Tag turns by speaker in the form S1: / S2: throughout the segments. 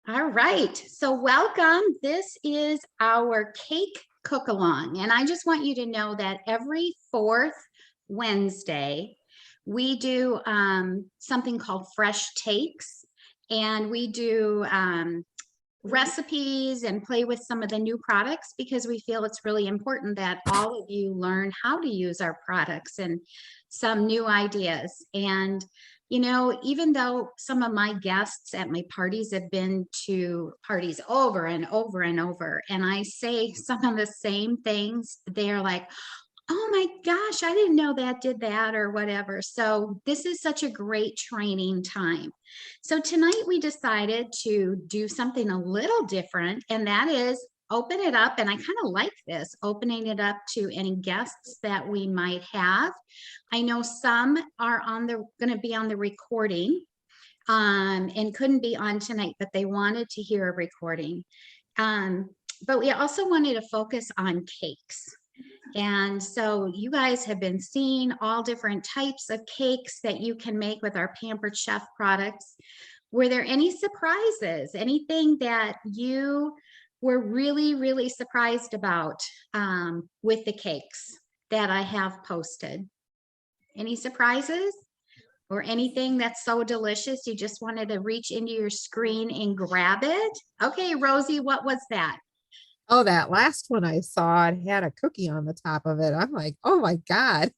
S1: All right, so welcome. This is our cake cook along, and I just want you to know that every fourth Wednesday we do something called Fresh Takes, and we do recipes and play with some of the new products because we feel it's really important that all of you learn how to use our products and some new ideas. And even though some of my guests at my parties have been to parties over and over and over, and I say some of the same things, they're like, oh my gosh, I didn't know that did that or whatever. So this is such a great training time. So tonight we decided to do something a little different, and that is open it up. And I kind of like this, opening it up to any guests that we might have. I know some are going to be on the recording and couldn't be on tonight, but they wanted to hear a recording. But we also wanted to focus on cakes. And so you guys have been seeing all different types of cakes that you can make with our Pampered Chef products. Were there any surprises? Anything that you were really, really surprised about with the cakes that I have posted? Any surprises? Or anything that's so delicious you just wanted to reach into your screen and grab it? Okay, Rosie, what was that?
S2: Oh, that last one I saw, it had a cookie on the top of it. I'm like, oh my God.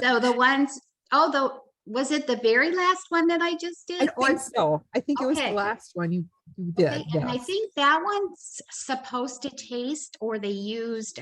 S1: So the ones, was it the very last one that I just
S2: I
S1: did?
S2: think so. I think it was the
S1: Okay.
S2: last one you
S1: Okay,
S2: did.
S1: and I
S2: Yes.
S1: think that one's supposed to taste, or they used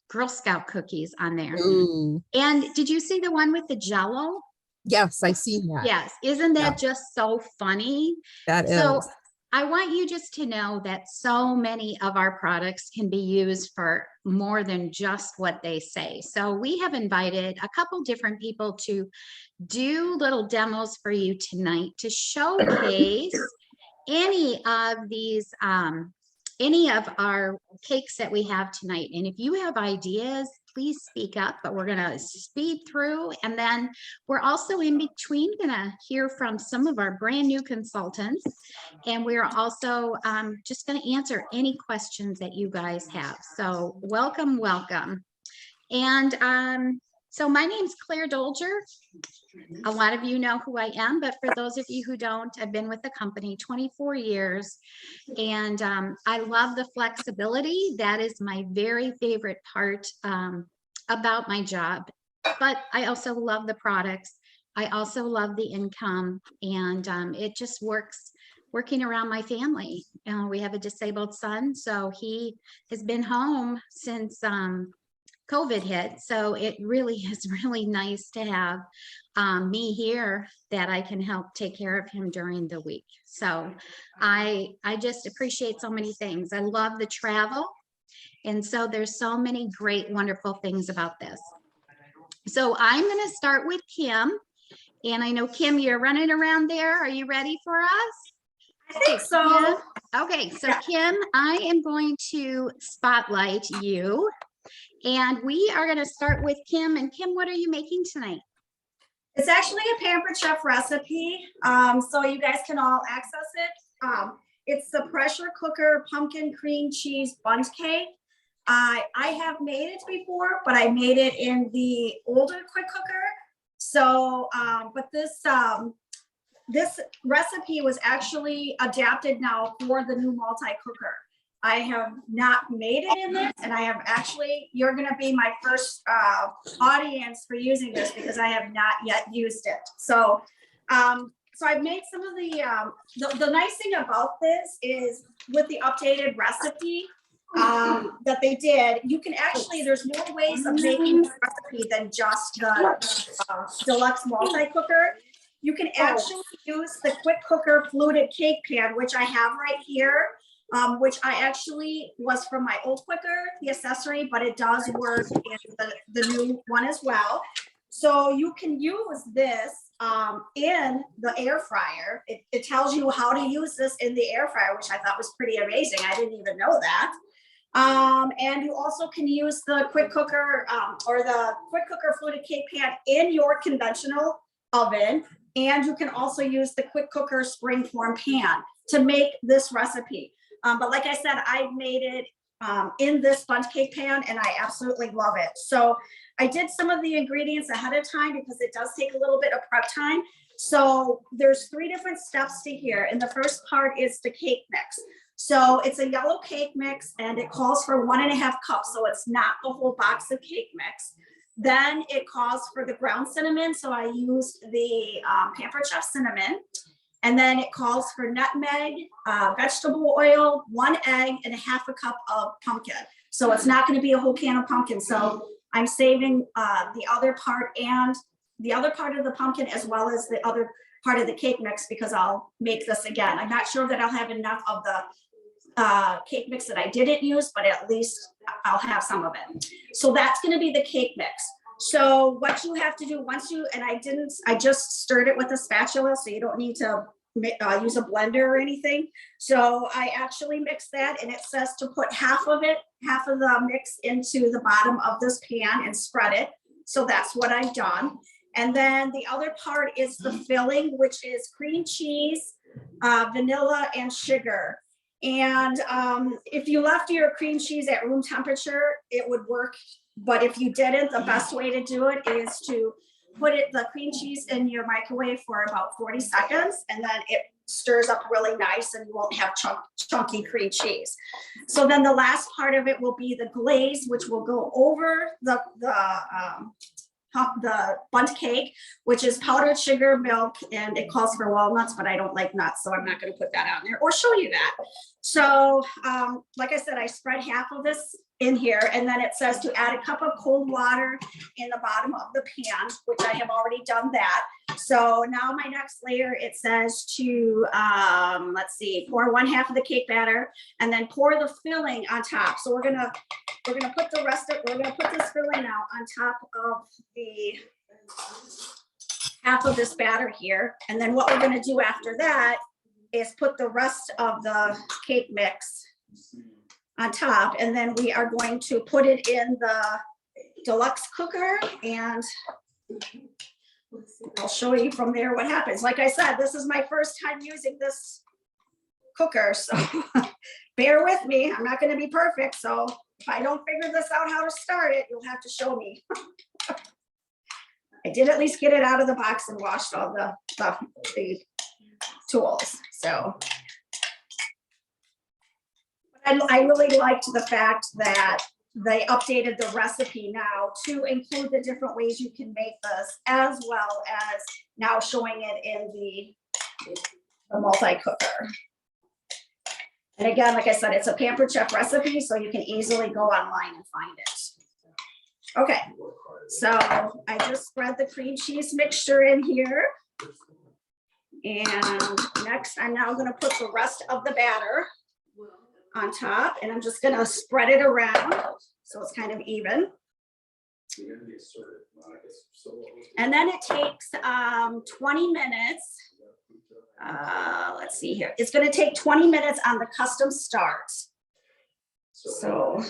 S1: Girl Scout cookies on there.
S2: Ooh,
S1: And did you see the one with the Jello?
S2: yes, I seen that.
S1: Yes, isn't
S2: Yeah,
S1: that just so funny?
S2: that
S1: So
S2: is.
S1: I want you just to know that so many of our products can be used for more than just what they say. So we have invited a couple different people to do little demos for you tonight to showcase any of these any of our cakes that we have tonight. And if you have ideas, please speak up, but we're going to speed through. And then we're also in between going to hear from some of our brand new consultants. And we're also just going to answer any questions that you guys have. So welcome, welcome. And so my name's Claire Dolger. A lot of you know who I am, but for those of you who don't, I've been with the company 24 years, and I love the flexibility. That is my very favorite part about my job. But I also love the products. I also love the income, and it just works working around my family. We have a disabled son, so he has been home since COVID hit. So it really is really nice to have me here that I can help take care of him during the week. So I just appreciate so many things. I love the travel. And so there's so many great, wonderful things about this. So I'm going to start with Kim. And I know, Kim, you're running around there. Are you ready for us?
S3: I think so.
S1: Okay, so Kim, I am going to spotlight you. And we are going to start with Kim. And Kim, what are you making tonight?
S3: It's actually a Pampered Chef recipe, so you guys can all access it. It's the pressure cooker pumpkin cream cheese bundt cake. I have made it before, but I made it in the older quick cooker. So, but this recipe was actually adapted now for the new multi-cooker. I have not made it in this, and I have actually, you're going to be my first audience for using this because I have not yet used it. So, so I've made some of the nice thing about this is with the updated recipe that they did, you can actually, there's more ways of making this recipe than just the deluxe multi-cooker. You can actually use the quick cooker fluted cake pan, which I have right here. Which I actually was from my old cooker, the accessory, but it does work in the new one as well. So you can use this in the air fryer. It tells you how to use this in the air fryer, which I thought was pretty amazing. I didn't even know that. And you also can use the quick cooker or the quick cooker fluted cake pan in your conventional oven. And you can also use the quick cooker springform pan to make this recipe. But like I said, I made it in this sponge cake pan and I absolutely love it. So I did some of the ingredients ahead of time because it does take a little bit of prep time. So there's 3 different steps to here. And the first part is the cake mix. So it's a yellow cake mix and it calls for 1.5 cups. So it's not the whole box of cake mix. Then it calls for the ground cinnamon. So I used the Pampered Chef cinnamon. And then it calls for nutmeg, vegetable oil, 1 egg, and 1/2 cup of pumpkin. So it's not going to be a whole can of pumpkin. So I'm saving the other part and the other part of the pumpkin as well as the other part of the cake mix because I'll make this again. I'm not sure that I'll have enough of the cake mix that I didn't use, but at least I'll have some of it. So that's going to be the cake mix. So what you have to do once you, and I just stirred it with a spatula, so you don't need to use a blender or anything. So I actually mixed that and it says to put half of the mix into the bottom of this pan and spread it. So that's what I've done. And then the other part is the filling, which is cream cheese, vanilla, and sugar. And if you left your cream cheese at room temperature, it would work. But if you didn't, the best way to do it is to put the cream cheese in your microwave for about 40 seconds, and then it stirs up really nice and you won't have chunky cream cheese. So then the last part of it will be the glaze, which will go over the bundt cake, which is powdered sugar, milk, and it calls for walnuts, but I don't like nuts, so I'm not going to put that on there or show you that. So like I said, I spread half of this in here, and then it says to add a cup of cold water in the bottom of the pan, which I have already done that. So now my next layer, it says to, let's see, pour 1/2 of the cake batter and then pour the filling on top. So we're gonna put this filling now on top of the half of this batter here. And then what we're gonna do after that is put the rest of the cake mix on top, and then we are going to put it in the deluxe cooker, and I'll show you from there what happens. Like I said, this is my first time using this cooker, so bear with me. I'm not going to be perfect, so if I don't figure this out how to start it, you'll have to show me. I did at least get it out of the box and washed all the tools, so. I really liked the fact that they updated the recipe now to include the different ways you can make this, as well as now showing it in the multi-cooker. And again, like I said, it's a Pampered Chef recipe, so you can easily go online and find it. Okay, so I just spread the cream cheese mixture in here. And next, I'm now going to put the rest of the batter on top, and I'm just gonna spread it around so it's kind of even. And then it takes 20 minutes. Let's see here. It's gonna take 20 minutes on the custom start. So.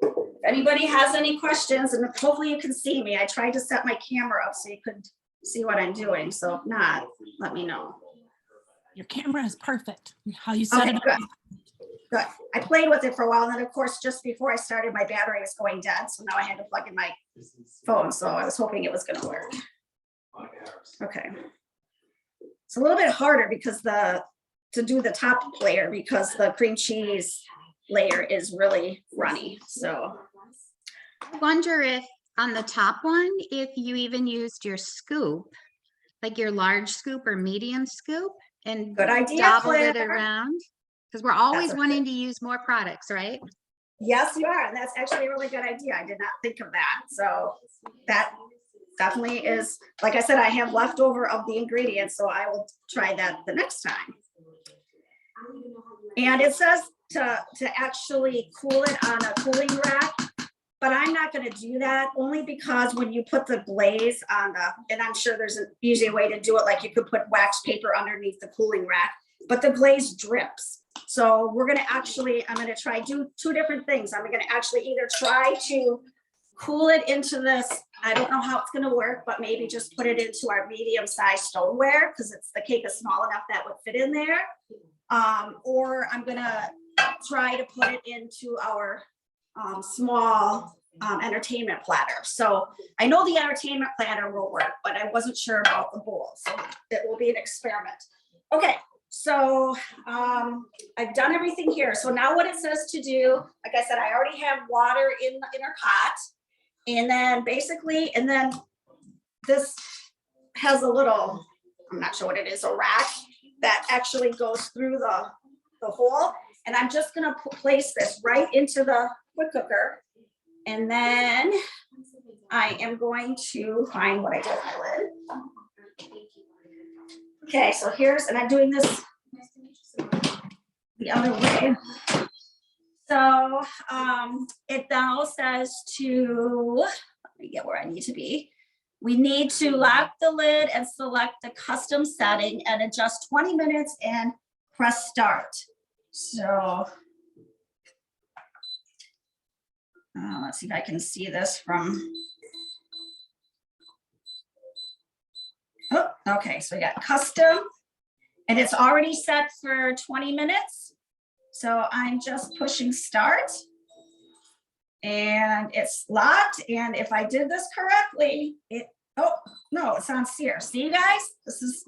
S3: If anybody has any questions, and hopefully you can see me. I tried to set my camera up so you could see what I'm doing. So if not, let me know.
S4: Your camera is perfect. How you set it up.
S3: Good. I played with it for a while, and then of course, just before I started, my battery was going dead. So now I had to plug in my phone. So I was hoping it was going to work. Okay. It's a little bit harder because to do the top layer because the cream cheese layer is really runny. So
S1: I wonder if on the top one, if you even used your scoop, like your large scoop or medium scoop, and
S3: good idea,
S1: doubled it
S3: Claire.
S1: around, because we're always
S3: That's
S1: wanting to use more products, right?
S3: Yes, you are. And that's actually a really good idea. I did not think of that. So that definitely is, like I said, I have leftover of the ingredients, so I will try that the next time. And it says to actually cool it on a cooling rack, but I'm not going to do that only because when you put the glaze on and I'm sure there's an easier way to do it, like you could put wax paper underneath the cooling rack, but the glaze drips. So we're going to actually, I'm going to try two different things. I'm going to actually either try to cool it into this. I don't know how it's gonna work, but maybe just put it into our medium-sized stoneware, because the cake is small enough that would fit in there. Or I'm gonna try to put it into our small entertainment platter. So I know the entertainment platter will work, but I wasn't sure about the bowl, so it will be an experiment. Okay, so I've done everything here. So now what it says to do, like I said, I already have water in our pot. And then basically, and then this has a little, I'm not sure what it is, a rack that actually goes through the hole. And I'm just gonna place this right into the quick cooker. And then I am going to find what I did with my lid. Okay, so here's, and I'm doing this the other way. So it now says to, let me get where I need to be. We need to lock the lid and select the custom setting and adjust 20 minutes and press start. So let's see if I can see this from. Oh, okay, so we got custom and it's already set for 20 minutes. So I'm just pushing start and it's locked. And if I did this correctly, oh, no, it's on sear. See you guys, this is.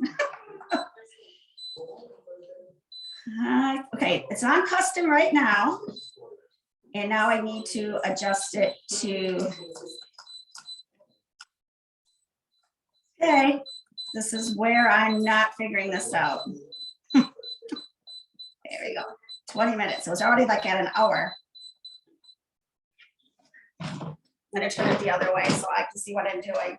S3: Okay, it's on custom right now. And now I need to adjust it to. Okay, this is where I'm not figuring this out. There we go. 20 minutes. So it's already like at an hour. I'm gonna turn it the other way so I can see what I'm doing.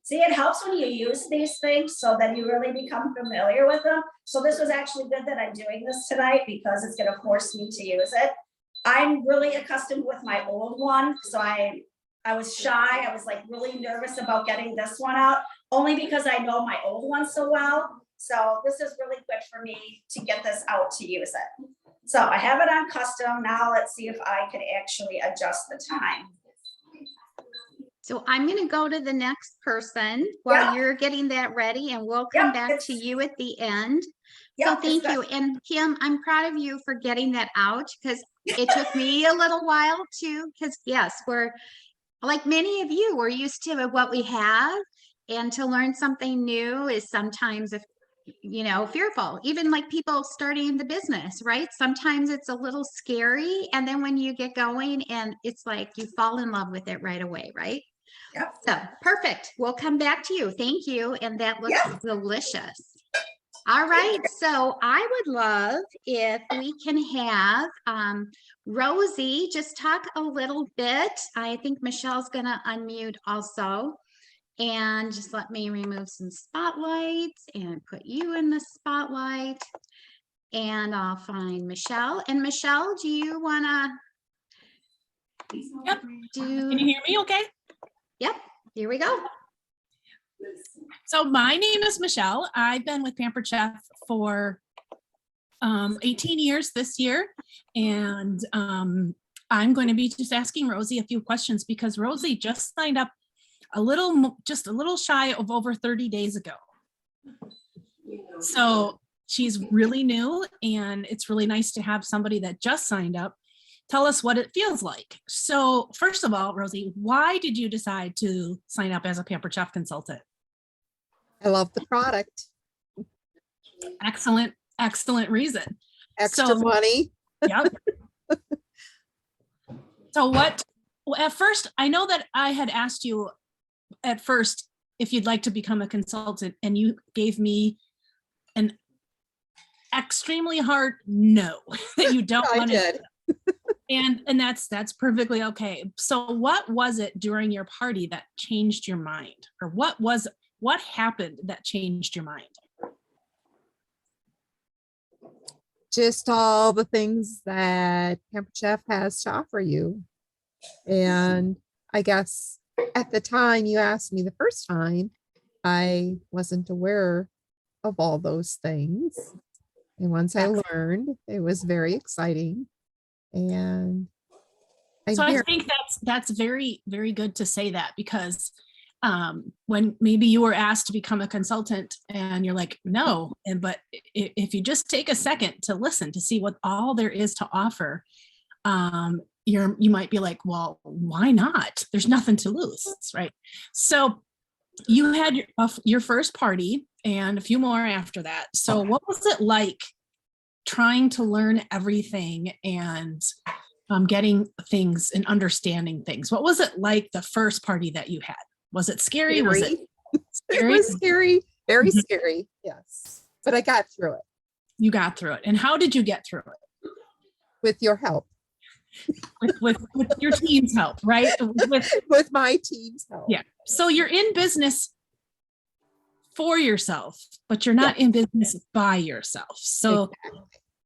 S3: See, it helps when you use these things so that you really become familiar with them. So this was actually good that I'm doing this tonight because it's gonna force me to use it. I'm really accustomed with my old one. So I was shy. I was like really nervous about getting this one out, only because I know my old one so well. So this is really good for me to get this out to use it. So I have it on custom. Now let's see if I can actually adjust the time.
S1: So I'm going to go to the next person while you're getting that ready, and we'll come back to you at the end. So thank you. And Kim, I'm proud of you for getting that out, because it took me a little while too, because yes, we're like many of you, we're used to what we have, and to learn something new is sometimes, fearful. Even like people starting the business, right? Sometimes it's a little scary, and then when you get going, and it's like you fall in love with it right away, right?
S3: Yep.
S1: So perfect. We'll come back to you. Thank you. And that looks delicious. All right. So I would love if we can have Rosie just talk a little bit. I think Michelle's going to unmute also. And just let me remove some spotlights and put you in the spotlight. And I'll find Michelle. And Michelle, do you want to?
S4: Yep. Can you hear me okay?
S1: Yep. Here we go.
S4: So my name is Michelle. I've been with Pampered Chef for 18 years this year. And I'm going to be just asking Rosie a few questions because Rosie just signed up just a little shy of over 30 days ago. So she's really new, and it's really nice to have somebody that just signed up tell us what it feels like. So first of all, Rosie, why did you decide to sign up as a Pampered Chef consultant?
S2: I love the product.
S4: Excellent, excellent reason.
S2: Extra money.
S4: Yep. So at first, I know that I had asked you at first if you'd like to become a consultant, and you gave me an extremely hard no, that you don't want to. And that's perfectly okay. So what was it during your party that changed your mind? Or what happened that changed your mind?
S2: Just all the things that Pampered Chef has to offer you. And I guess at the time you asked me the first time, I wasn't aware of all those things. And once I learned, it was very exciting. And I'm
S4: So I
S2: here.
S4: think that's very, very good to say that, because when maybe you were asked to become a consultant and you're like, no, but if you just take a second to listen to see what all there is to offer, you might be like, well, why not? There's nothing to lose, right? So you had your first party and a few more after that. So what was it like trying to learn everything and getting things and understanding things? What was it like the first party that you had? Was it scary? Was it
S2: It
S4: scary?
S2: was scary, very
S4: Mhm.
S2: scary. Yes. But I got through it
S4: You got through it. And how did you get through it?
S2: with your help,
S4: With your team's help, right?
S2: with my team's help.
S4: Yeah. So you're in business for yourself, but you're not in business by yourself. So
S2: Exactly.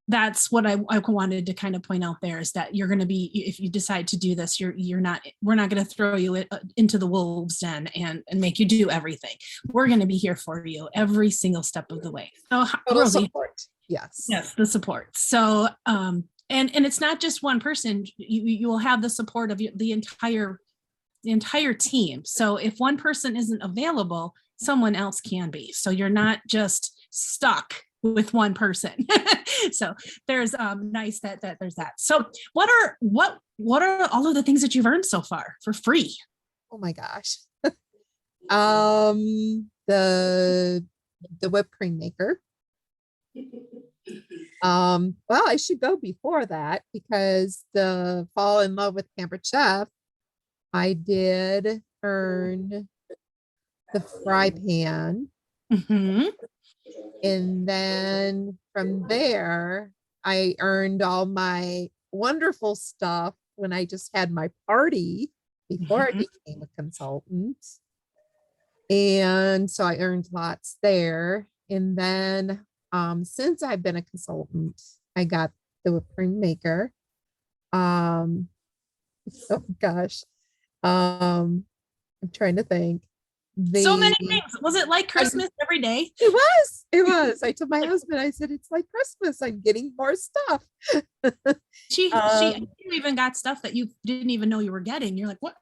S4: that's what I wanted to kind of point out there, is that you're going to be, if you decide to do this, we're not going to throw you into the wolves den and make you do everything. We're going to be here for you every single step of the way. So
S2: Total
S4: Rosie,
S2: support. Yes.
S4: yes, the support. So, and it's not just one person. You will have the support of the entire team. So if one person isn't available, someone else can be. So you're not just stuck with one person. So there's nice that there's that. So what are all of the things that you've earned so far for free?
S2: Oh my gosh. The whipped cream maker. Well, I should go before that, because the fall in love with Pampered Chef, I did earn the fry pan.
S4: Mhm.
S2: And then from there, I earned all my wonderful stuff when I just had my party before I
S4: Mhm.
S2: became a consultant. And so I earned lots there. And then since I've been a consultant, I got the whipped cream maker. Oh gosh. I'm trying to think.
S4: So many
S2: The
S4: things. Was it like Christmas every day?
S2: It was. It was. I told my husband, I said, it's like Christmas. I'm getting more stuff.
S4: She
S2: Um,
S4: you even got stuff that you didn't even know you were getting. You're like, what?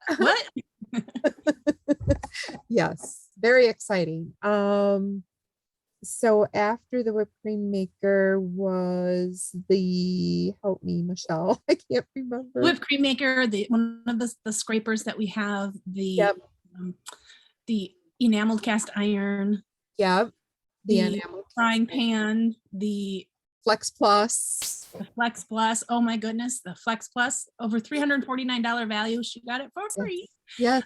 S2: yes, very exciting. So after the whipped cream maker was help me, Michelle. I can't remember.
S4: Whipped cream maker, one of the scrapers that we have,
S2: Yep.
S4: The enameled cast iron,
S2: Yep.
S4: the
S2: enamel
S4: frying pan, the
S2: Flex Plus.
S4: Flex Plus. Oh my goodness, the Flex Plus, over $349 value. She got it for free.
S2: Yes.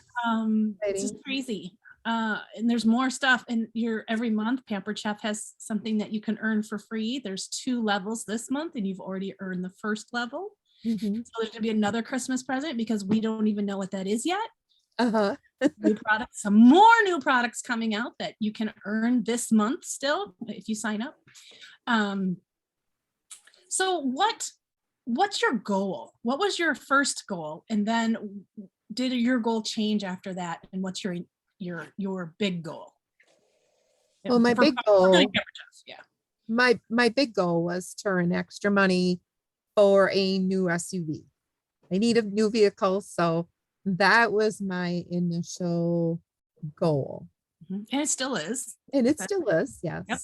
S4: It's just crazy. And there's more stuff, and every month Pampered Chef has something that you can earn for free. There's 2 levels this month, and you've already earned the first level.
S2: Mhm.
S4: So there's gonna be another Christmas present, because we don't even know what that is yet.
S2: Uh-huh.
S4: New products, some more new products coming out that you can earn this month still if you sign up. So what's your goal? What was your first goal? And then did your goal change after that? And what's your big goal?
S2: Well, my
S4: For-
S2: big goal,
S4: yeah.
S2: my big goal was to earn extra money for a new SUV. I need a new vehicle, so that was my initial goal.
S4: Mhm. And it still is.
S2: And it
S4: That's-
S2: still is, yes.
S4: Yep.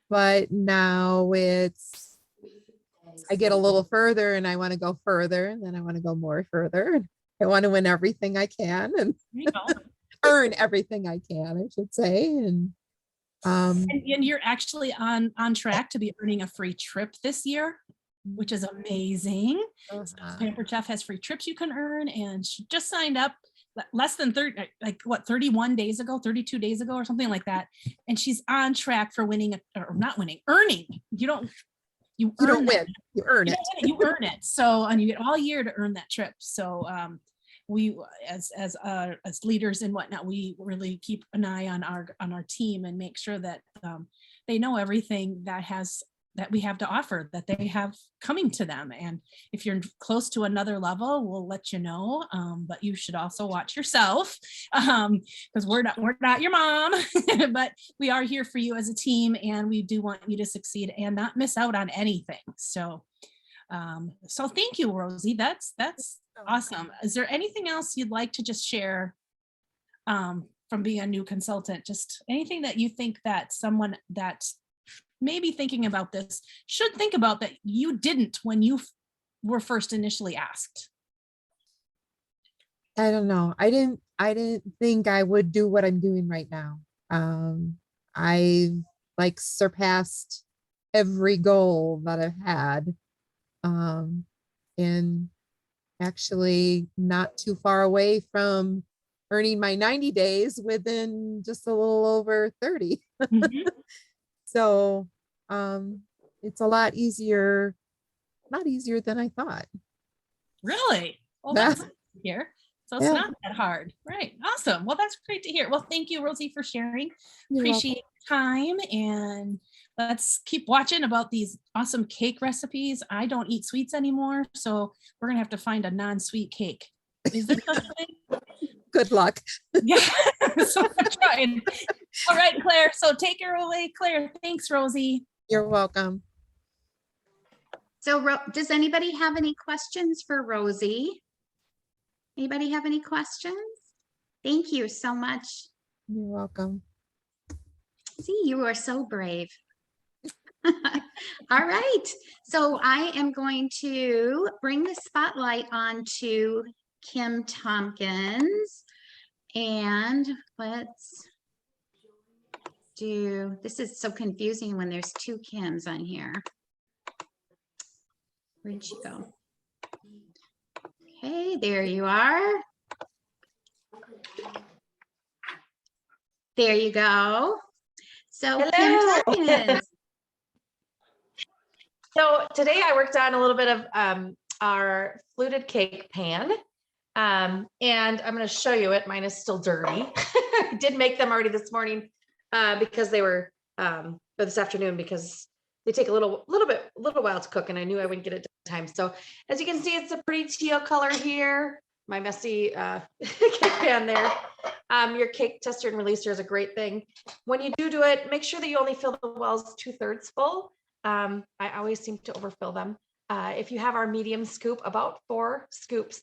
S2: But now I get a little further and I want to go further, and then I want to go more further. And I want to win everything I can and
S4: There you go.
S2: earn everything I can, I should say. And
S4: And you're actually on track to be earning a free trip this year, which is amazing.
S2: uh-huh.
S4: Pampered Chef has free trips you can earn, and she just signed up less than 30, 31 days ago, 32 days ago, or something like that. And she's on track for earning. You don't
S2: don't win, you earn it.
S4: You earn it. So, and you get all year to earn that trip. So, we, as leaders and whatnot, we really keep an eye on our team and make sure that they know everything that we have to offer, that they have coming to them. And if you're close to another level, we'll let you know. But you should also watch yourself, because we're not your mom, but we are here for you as a team, and we do want you to succeed and not miss out on anything. So So thank you, Rosie. That's awesome. Is there anything else you'd like to just share from being a new consultant? Just anything that you think that someone that's maybe thinking about this should think about that you didn't when you were first initially asked?
S2: I don't know. I didn't think I would do what I'm doing right now. I like surpassed every goal that I've had. And actually not too far away from earning my 90 days within just a little over 30.
S4: Mhm.
S2: So it's a lot easier, not easier than I thought.
S4: Really? Well,
S2: Yeah.
S4: that's good to hear. So it's
S2: Yeah.
S4: not that hard. Right. Awesome. Well, that's great to hear. Well, thank you, Rosie, for sharing.
S2: You're welcome.
S4: Appreciate your time, and let's keep watching about these awesome cake recipes. I don't eat sweets anymore, so we're gonna have to find a non-sweet cake. Is there such a thing?
S2: Good luck.
S4: Yeah. So we're trying. All right, Claire. So take her away, Claire. Thanks, Rosie.
S2: You're welcome.
S1: So does anybody have any questions for Rosie? Anybody have any questions? Thank you so much.
S2: You're welcome.
S1: See, you are so brave. All right, so I am going to bring the spotlight on to Kim Tompkins. And let's do, this is so confusing when there's two Kims on here. Where'd she go? Okay, there you are. There you go. So Kim
S5: Hello.
S1: Tompkins.
S5: So today I worked on a little bit of our fluted cake pan. And I'm going to show you it. Mine is still dirty. I did make them already this morning because they were, or this afternoon, because they take a little while to cook, and I knew I wouldn't get it done in time. So as you can see, it's a pretty teal color here. My messy cake pan there. Your cake tester and releaser is a great thing. When you do it, make sure that you only fill the wells 2/3 full. I always seem to overfill them. If you have our medium scoop, about 4 scoops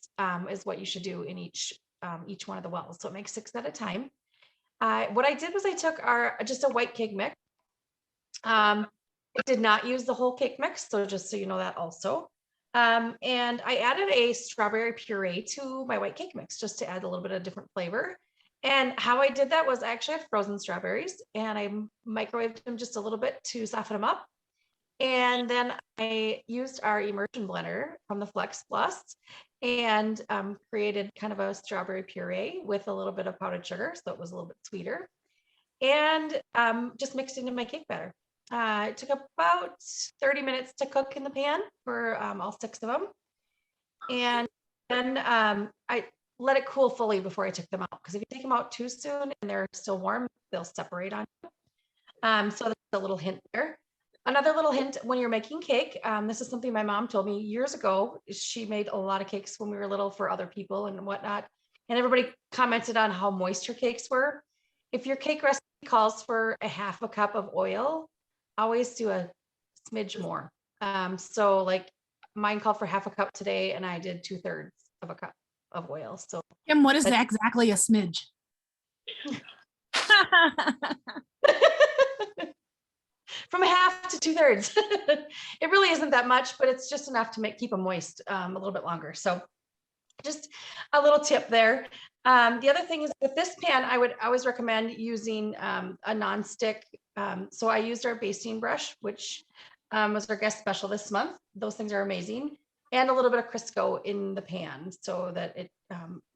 S5: is what you should do in each one of the wells. So it makes 6 at a time. What I did was I took just a white cake mix. I did not use the whole cake mix, so just so you know that also. And I added a strawberry puree to my white cake mix just to add a little bit of different flavor. And how I did that was I actually had frozen strawberries, and I microwaved them just a little bit to soften them up. And then I used our immersion blender from the Flex Plus and created kind of a strawberry puree with a little bit of powdered sugar, so it was a little bit sweeter, and just mixed into my cake batter. It took about 30 minutes to cook in the pan for all 6 of them. And then I let it cool fully before I took them out, because if you take them out too soon and they're still warm, they'll separate on you. So that's a little hint there. Another little hint when you're making cake, this is something my mom told me years ago. She made a lot of cakes when we were little for other people and whatnot. And everybody commented on how moist your cakes were. If your cake recipe calls for a 1/2 cup of oil, always do a smidge more. So like mine called for 1/2 cup today, and I did 2/3 of a cup of oil. So
S4: Kim, what is exactly a smidge?
S5: from 1/2 to 2/3. It really isn't that much, but it's just enough to keep them moist a little bit longer. So just a little tip there. The other thing is with this pan, I would always recommend using a non-stick. So I used our basting brush, which was our guest special this month. Those things are amazing. And a little bit of Crisco in the pan so that it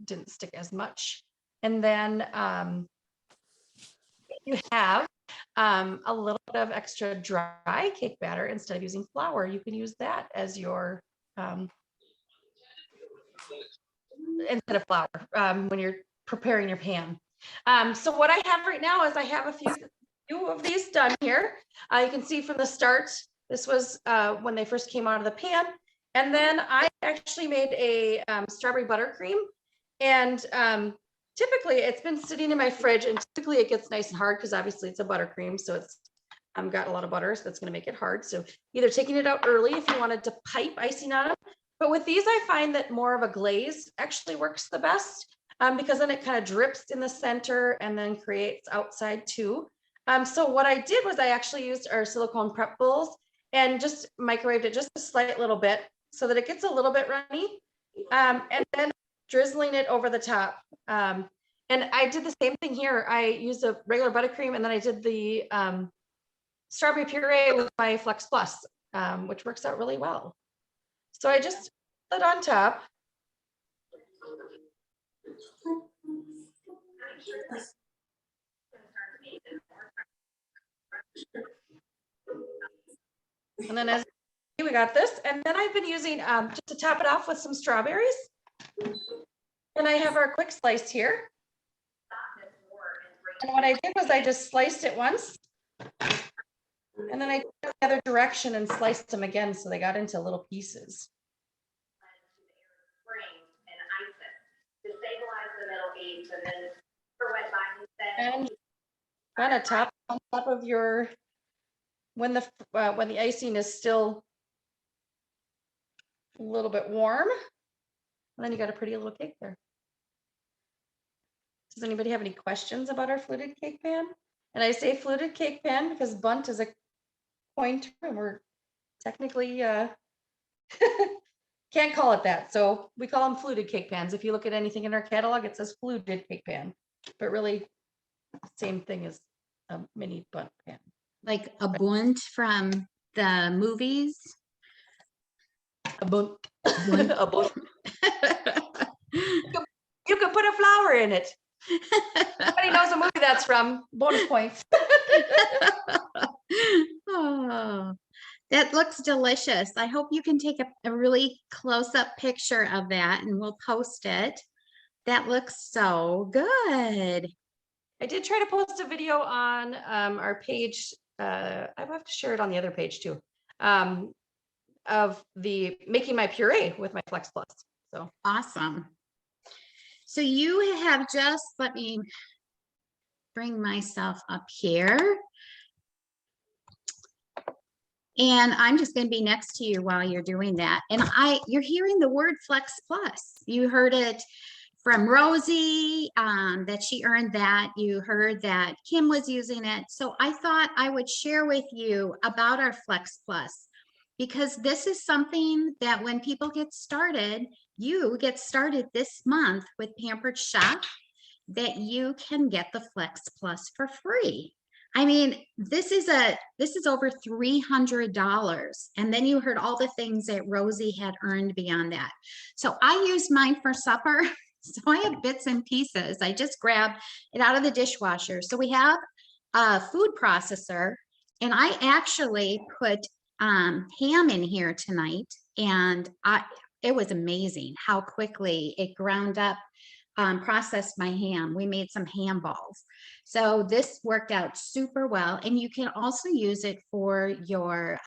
S5: didn't stick as much. And then you have a little bit of extra dry cake batter. Instead of using flour, you can use that as your instead of flour when you're preparing your pan. So what I have right now is I have a few of these done here. You can see from the start, this was when they first came out of the pan. And then I actually made a strawberry buttercream. And typically it's been sitting in my fridge, and typically it gets nice and hard because obviously it's a buttercream, so it's got a lot of butter, so that's gonna make it hard. So either taking it out early if you wanted to pipe icing on them. But with these, I find that more of a glaze actually works the best, because then it kind of drips in the center and then creates outside too. So what I did was I actually used our silicone prep bowls and just microwaved it just a slight little bit so that it gets a little bit runny. And then drizzling it over the top. And I did the same thing here. I used a regular buttercream and then I did the strawberry puree with my Flex Plus, which works out really well. So I just put it on top. And then as we got this, and then I've been using just to top it off with some strawberries. And I have our quick slice here. And what I did was I just sliced it once. And then I took it the other direction and sliced them again so they got into little pieces. And kind of top on top of your, when the icing is still a little bit warm, and then you got a pretty little cake there. Does anybody have any questions about our fluted cake pan? And I say fluted cake pan because bunt is a coin term. We're technically can't call it that. So we call them fluted cake pans. If you look at anything in our catalog, it says fluted cake pan, but really same thing as a mini bunt pan.
S1: Like a bunt from the movies.
S5: A bunt.
S1: Bunt.
S5: A bunt. You could put a flower in it. Nobody knows the movie that's from. Bonus points.
S1: Oh, that looks delicious. I hope you can take a really close-up picture of that and we'll post it. That looks so good.
S5: I did try to post a video on our page. I have to share it on the other page too. Of the making my puree with my Flex Plus. So
S1: Awesome. So you have just, let me bring myself up here. And I'm just going to be next to you while you're doing that. And you're hearing the word Flex Plus. You heard it from Rosie, that she earned that. You heard that Kim was using it. So I thought I would share with you about our Flex Plus, because this is something that when people get started, you get started this month with Pampered Chef, that you can get the Flex Plus for free. I mean, this is over $300. And then you heard all the things that Rosie had earned beyond that. So I used mine for supper. So I have bits and pieces. I just grabbed it out of the dishwasher. So we have a food processor, and I actually put ham in here tonight, and it was amazing how quickly it ground up, processed my ham. We made some ham balls. So this worked out super well. And you can also use it for your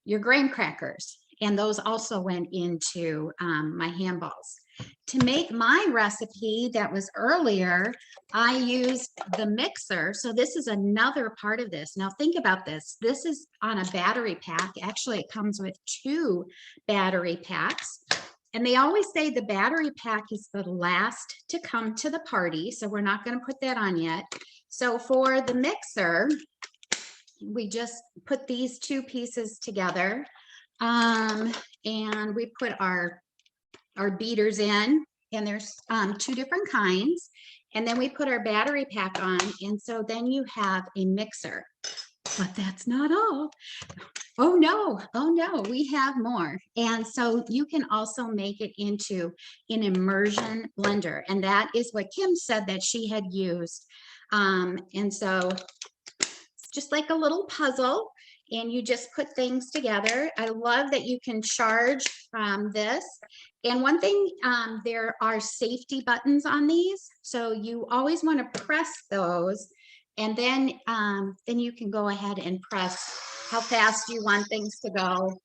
S1: graham crackers. And those also went into my ham balls. To make my recipe that was earlier, I used the mixer. So this is another part of this. Now think about this. This is on a battery pack. Actually, it comes with 2 battery packs. And they always say the battery pack is the last to come to the party. So we're not going to put that on yet. So for the mixer, we just put these 2 pieces together. And we put our beaters in, and there's 2 different kinds. And then we put our battery pack on. And so then you have a mixer, but that's not all. Oh no, we have more. And so you can also make it into an immersion blender. And that is what Kim said that she had used. And so it's just like a little puzzle, and you just put things together. I love that you can charge from this. And one thing, there are safety buttons on these. So you always want to press those, and then you can go ahead and press how fast you want things to go.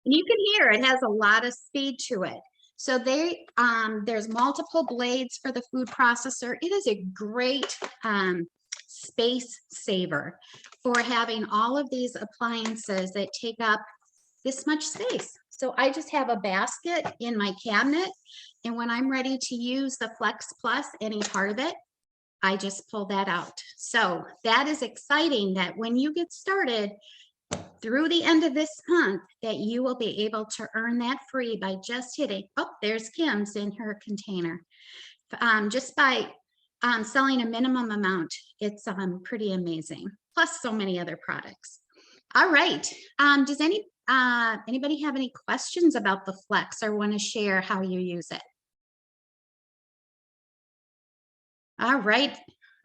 S1: And you can hear it has a lot of speed to it. So there's multiple blades for the food processor. It is a great space saver for having all of these appliances that take up this much space. So I just have a basket in my cabinet, and when I'm ready to use the Flex Plus, any part of it, I just pull that out. So that is exciting that when you get started through the end of this month, that you will be able to earn that free by just hitting, oh, there's Kim's in her container. Just by selling a minimum amount, it's pretty amazing. Plus so many other products. All right. Does anybody have any questions about the Flex or want to share how you use it? All right.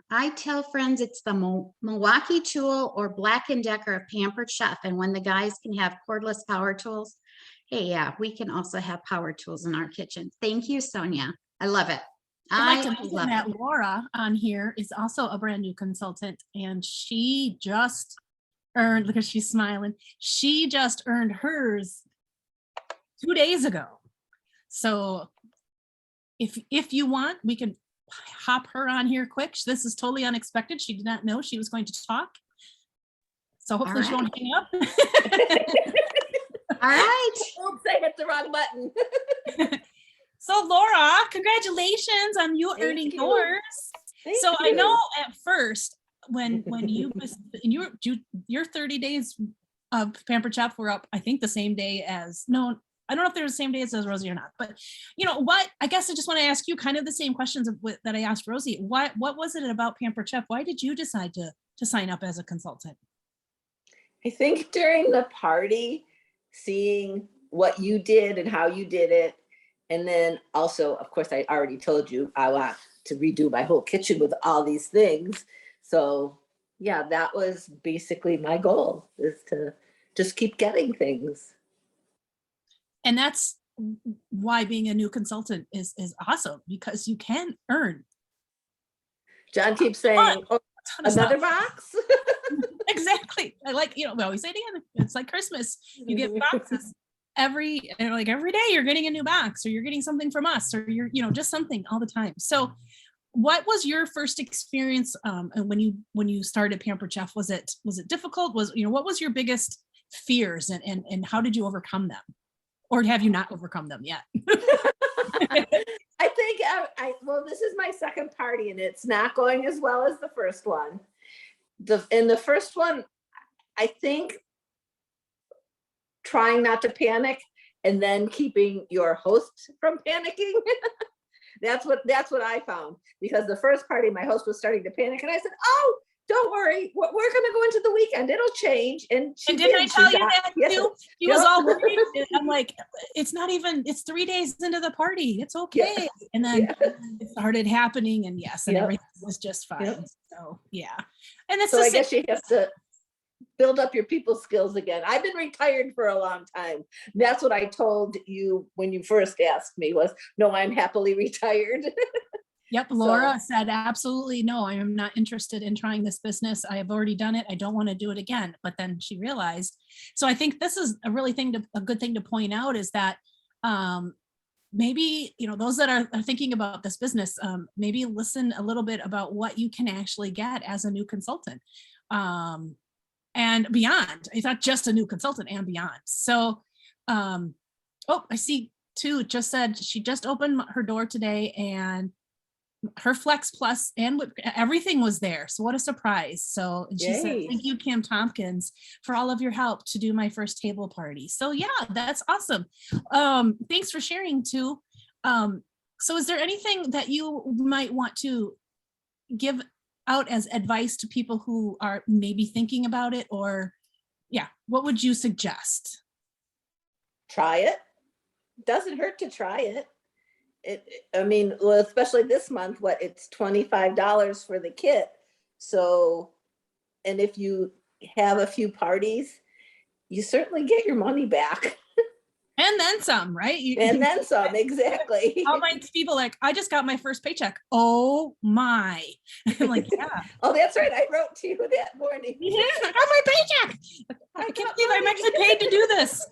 S1: I tell friends it's the Milwaukee tool or Black & Decker of Pampered Chef. And when the guys can have cordless power tools, hey, yeah, we can also have power tools in our kitchen. Thank you, Sonia. I love it.
S4: I'd like to
S1: I
S4: mention
S1: love
S4: that
S1: it.
S4: Laura on here is also a brand new consultant, and she just earned, look at she's smiling. She just earned hers 2 days ago. So if you want, we can hop her on here quick. This is totally unexpected. She did not know she was going to talk. So hopefully she won't hang up.
S1: All right.
S6: Oops, I hit the wrong button.
S4: So Laura, congratulations on you
S6: Thank
S4: earning
S6: you.
S4: yours.
S6: Thank
S4: So I
S6: you.
S4: know at first when you your 30 days of Pampered Chef were up, I think the same day as, no, I don't know if they're the same day as Rosie or not, but you know what, I guess I just want to ask you kind of the same questions that I asked Rosie. What was it about Pampered Chef? Why did you decide to sign up as a consultant?
S6: I think during the party, seeing what you did and how you did it. And then also, of course, I already told you I want to redo my whole kitchen with all these things. So yeah, that was basically my goal, is to just keep getting things.
S4: And that's why being a new consultant is awesome, because you can earn
S6: John keeps saying, oh,
S4: a ton of
S6: another
S4: stuff.
S6: box?
S4: Exactly. I like, we always say it again, it's like Christmas. You get boxes every day you're getting a new box, or you're getting something from us, or you're, just something all the time. So what was your first experience when you started Pampered Chef? Was it difficult? What was your biggest fears, and how did you overcome them? Or have you not overcome them yet?
S6: I think well, this is my second party and it's not going as well as the first one. In the first one, I think trying not to panic and then keeping your host from panicking. That's what I found, because the first party, my host was starting to panic and I said, oh, don't worry, we're going to go into the weekend, it'll change. And
S4: didn't I tell you that too? He was all worried. I'm like, it's 3 days into the party, it's okay.
S6: Yeah.
S4: And then
S6: Yeah.
S4: it started happening, and yes, and
S6: Yep.
S4: everything was just fine.
S6: Yep.
S4: So yeah. And it's
S6: So
S4: the
S6: I
S4: same.
S6: guess you have to build up your people skills again. I've been retired for a long time. That's what I told you when you first asked me, was, no, I'm happily retired.
S4: Yep, Laura said, absolutely no, I am not interested in trying this business. I have already done it. I don't want to do it again. But then she realized. So I think this is a good thing to point out, is that maybe, those that are thinking about this business, maybe listen a little bit about what you can actually get as a new consultant and beyond. It's not just a new consultant, and beyond. So, oh, I see too, just said she just opened her door today, and her Flex Plus and everything was there. So what a surprise. So, and she said,
S6: Yay.
S4: thank you, Kim Tompkins, for all of your help to do my first table party. So yeah, that's awesome. Thanks for sharing too. So is there anything that you might want to give out as advice to people who are maybe thinking about it, or yeah, what would you suggest?
S6: Try it. Doesn't hurt to try it. I mean, well, especially this month, it's $25 for the kit. So, and if you have a few parties, you certainly get your money back.
S4: And then some, right?
S6: And then some, exactly.
S4: all my people like, I just got my first paycheck. Oh my. I'm like, yeah.
S6: Oh, that's right. I wrote to you that morning.
S4: I got my paycheck. I can't believe I'm actually paid to do this.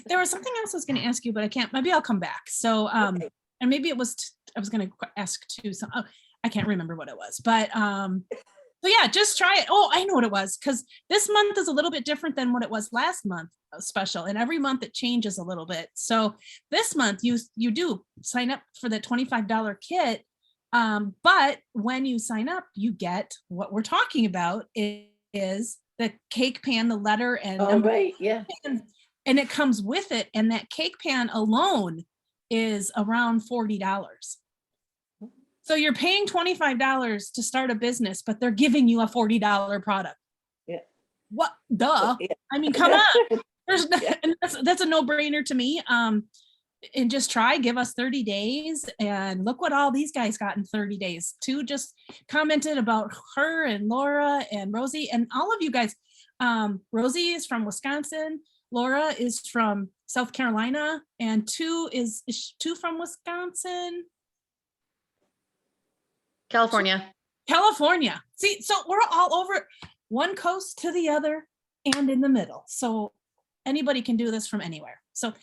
S4: There was something else I was going to ask you, but I can't. Maybe I'll come back. So,
S6: Okay.
S4: and maybe it was, I was going to ask too. So, oh, I can't remember what it was, but so yeah, just try it. Oh, I know what it was, because this month is a little bit different than what it was last month special, and every month it changes a little bit. So this month you do sign up for the $25 kit, but when you sign up, you get what we're talking about is the cake pan, the letter, and
S6: Oh,
S4: number,
S6: right, yeah.
S4: and it comes with it. And that cake pan alone is around $40. So you're paying $25 to start a business, but they're giving you a $40 product.
S6: Yeah.
S4: What? Duh.
S6: Yeah.
S4: I mean, come on. There's
S6: Yeah.
S4: and that's a no-brainer to me. And just try, give us 30 days, and look what all these guys got in 30 days. Two just commented about her and Laura and Rosie and all of you guys. Rosie is from Wisconsin. Laura is from South Carolina, and two is two from Wisconsin.
S5: California.
S4: California. See, so we're all over one coast to the other and in the middle. So anybody can do this from anywhere. So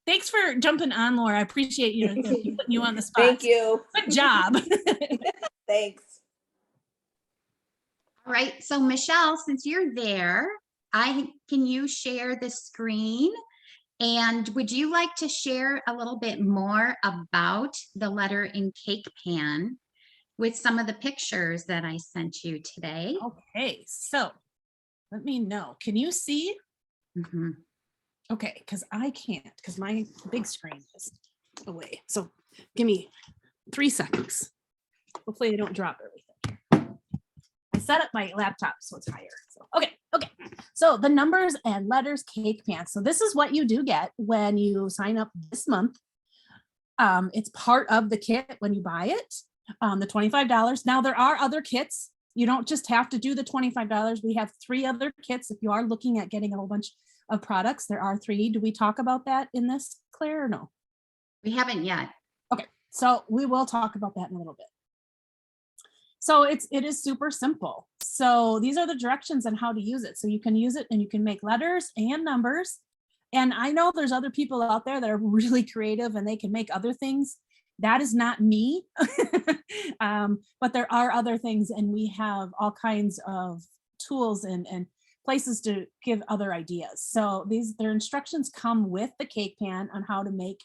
S4: thanks for jumping on, Laura. I appreciate you putting you on the spot.
S6: Thank you.
S4: Good job.
S6: Thanks.
S1: All right, so Michelle, since you're there, can you share the screen? And would you like to share a little bit more about the letter and cake pan with some of the pictures that I sent you today?
S4: Okay, so let me know. Can you see?
S1: Mhm.
S4: Okay, because I can't, because my big screen is away. So give me 3 seconds. Hopefully I don't drop everything. I set up my laptop so it's higher. So okay. So the numbers and letters cake pan. So this is what you do get when you sign up this month. It's part of the kit when you buy it. The $25. Now there are other kits. You don't just have to do the $25. We have 3 other kits. If you are looking at getting a whole bunch of products, there are 3. Do we talk about that in this, Claire, or no?
S1: We haven't yet.
S4: Okay, so we will talk about that in a little bit. So it is super simple. So these are the directions on how to use it. So you can use it and you can make letters and numbers. And I know there's other people out there that are really creative and they can make other things. That is not me, but there are other things, and we have all kinds of tools and places to give other ideas. So their instructions come with the cake pan on how to make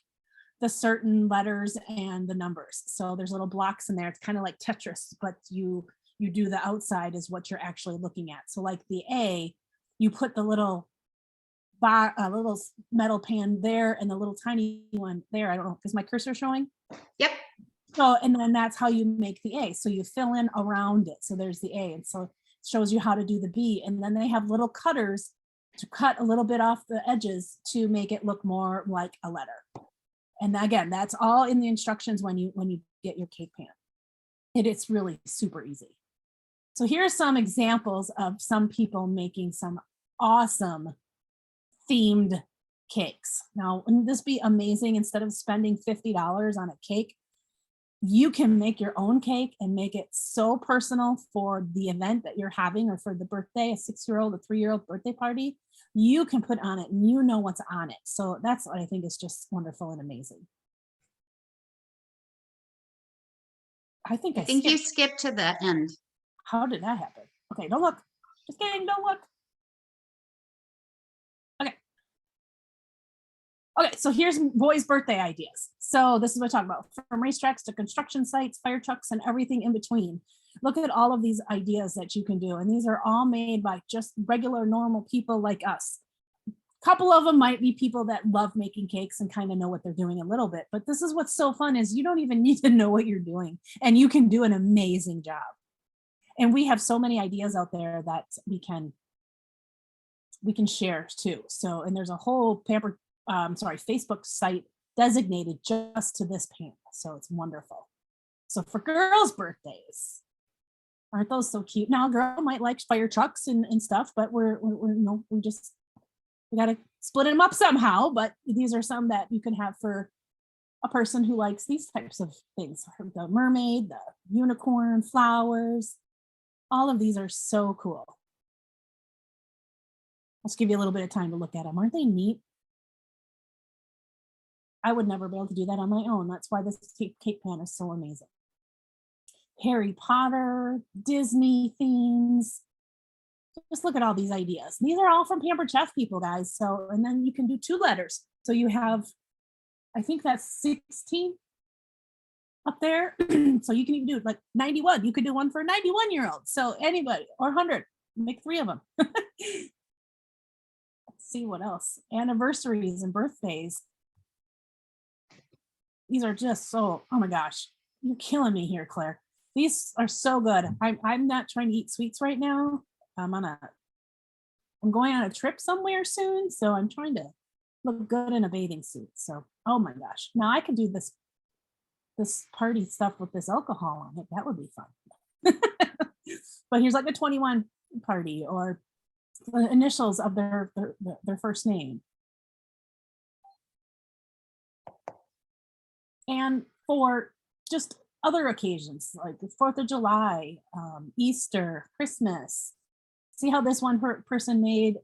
S4: the certain letters and the numbers. So there's little blocks in there. It's kind of like Tetris, but you do the outside is what you're actually looking at. So like the A, you put the little little metal pan there and the little tiny one there. I don't know, is my cursor showing?
S1: Yep.
S4: So, and then that's how you make the A. So you fill in around it. So there's the A. And so it shows you how to do the B. And then they have little cutters to cut a little bit off the edges to make it look more like a letter. And again, that's all in the instructions when you get your cake pan. It's really super easy. So here are some examples of some people making some awesome themed cakes. Now, wouldn't this be amazing? Instead of spending $50 on a cake, you can make your own cake and make it so personal for the event that you're having, or for the birthday, a 6-year-old, a 3-year-old birthday party. You can put on it and you know what's on it. So that's what I think is just wonderful and amazing. I think
S1: you skipped to the end.
S4: How did that happen? Okay, don't look. Just kidding, don't look. Okay, so here's boys' birthday ideas. So this is what I talk about, from racetracks to construction sites, fire trucks, and everything in between. Look at all of these ideas that you can do. And these are all made by just regular, normal people like us. A couple of them might be people that love making cakes and kind of know what they're doing a little bit. But this is what's so fun, is you don't even need to know what you're doing, and you can do an amazing job. And we have so many ideas out there that we can share too. So, and there's a whole Facebook site designated just to this panel. So it's wonderful. So for girls' birthdays, aren't those so cute? Now, a girl might like fire trucks and stuff, but we gotta split them up somehow, but these are some that you can have for a person who likes these types of things. The mermaid, the unicorn, flowers, all of these are so cool. Let's give you a little bit of time to look at them. Aren't they neat? I would never be able to do that on my own. That's why this cake pan is so amazing. Harry Potter, Disney themes. Just look at all these ideas. These are all from Pampered Chef people, guys. So, and then you can do 2 letters. So you have, I think that's 16 up there. So you can even do like 91. You could do one for a 91-year-old. So anybody, or 100, make 3 of them. Let's see what else. Anniversaries and birthdays. These are just so, oh my gosh, you're killing me here, Claire. These are so good. I'm not trying to eat sweets right now. I'm going on a trip somewhere soon, so I'm trying to look good in a bathing suit. So, oh my gosh, now I could do this party stuff with this alcohol on it. That would be fun. But here's like a 21 party or the initials of their first name. And for just other occasions like the 4th of July, Easter, Christmas. See how this one person made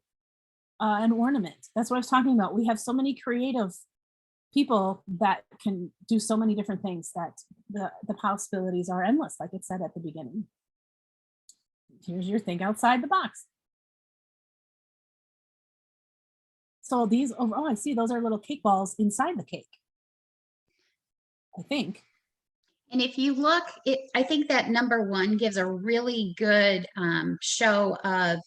S4: an ornament. That's what I was talking about. We have so many creative people that can do so many different things that the possibilities are endless, like it said at the beginning. Here's your think outside the box. So these, oh, I see those are little cake balls inside the cake, I think.
S1: And if you look, I think that number 1 gives a really good show of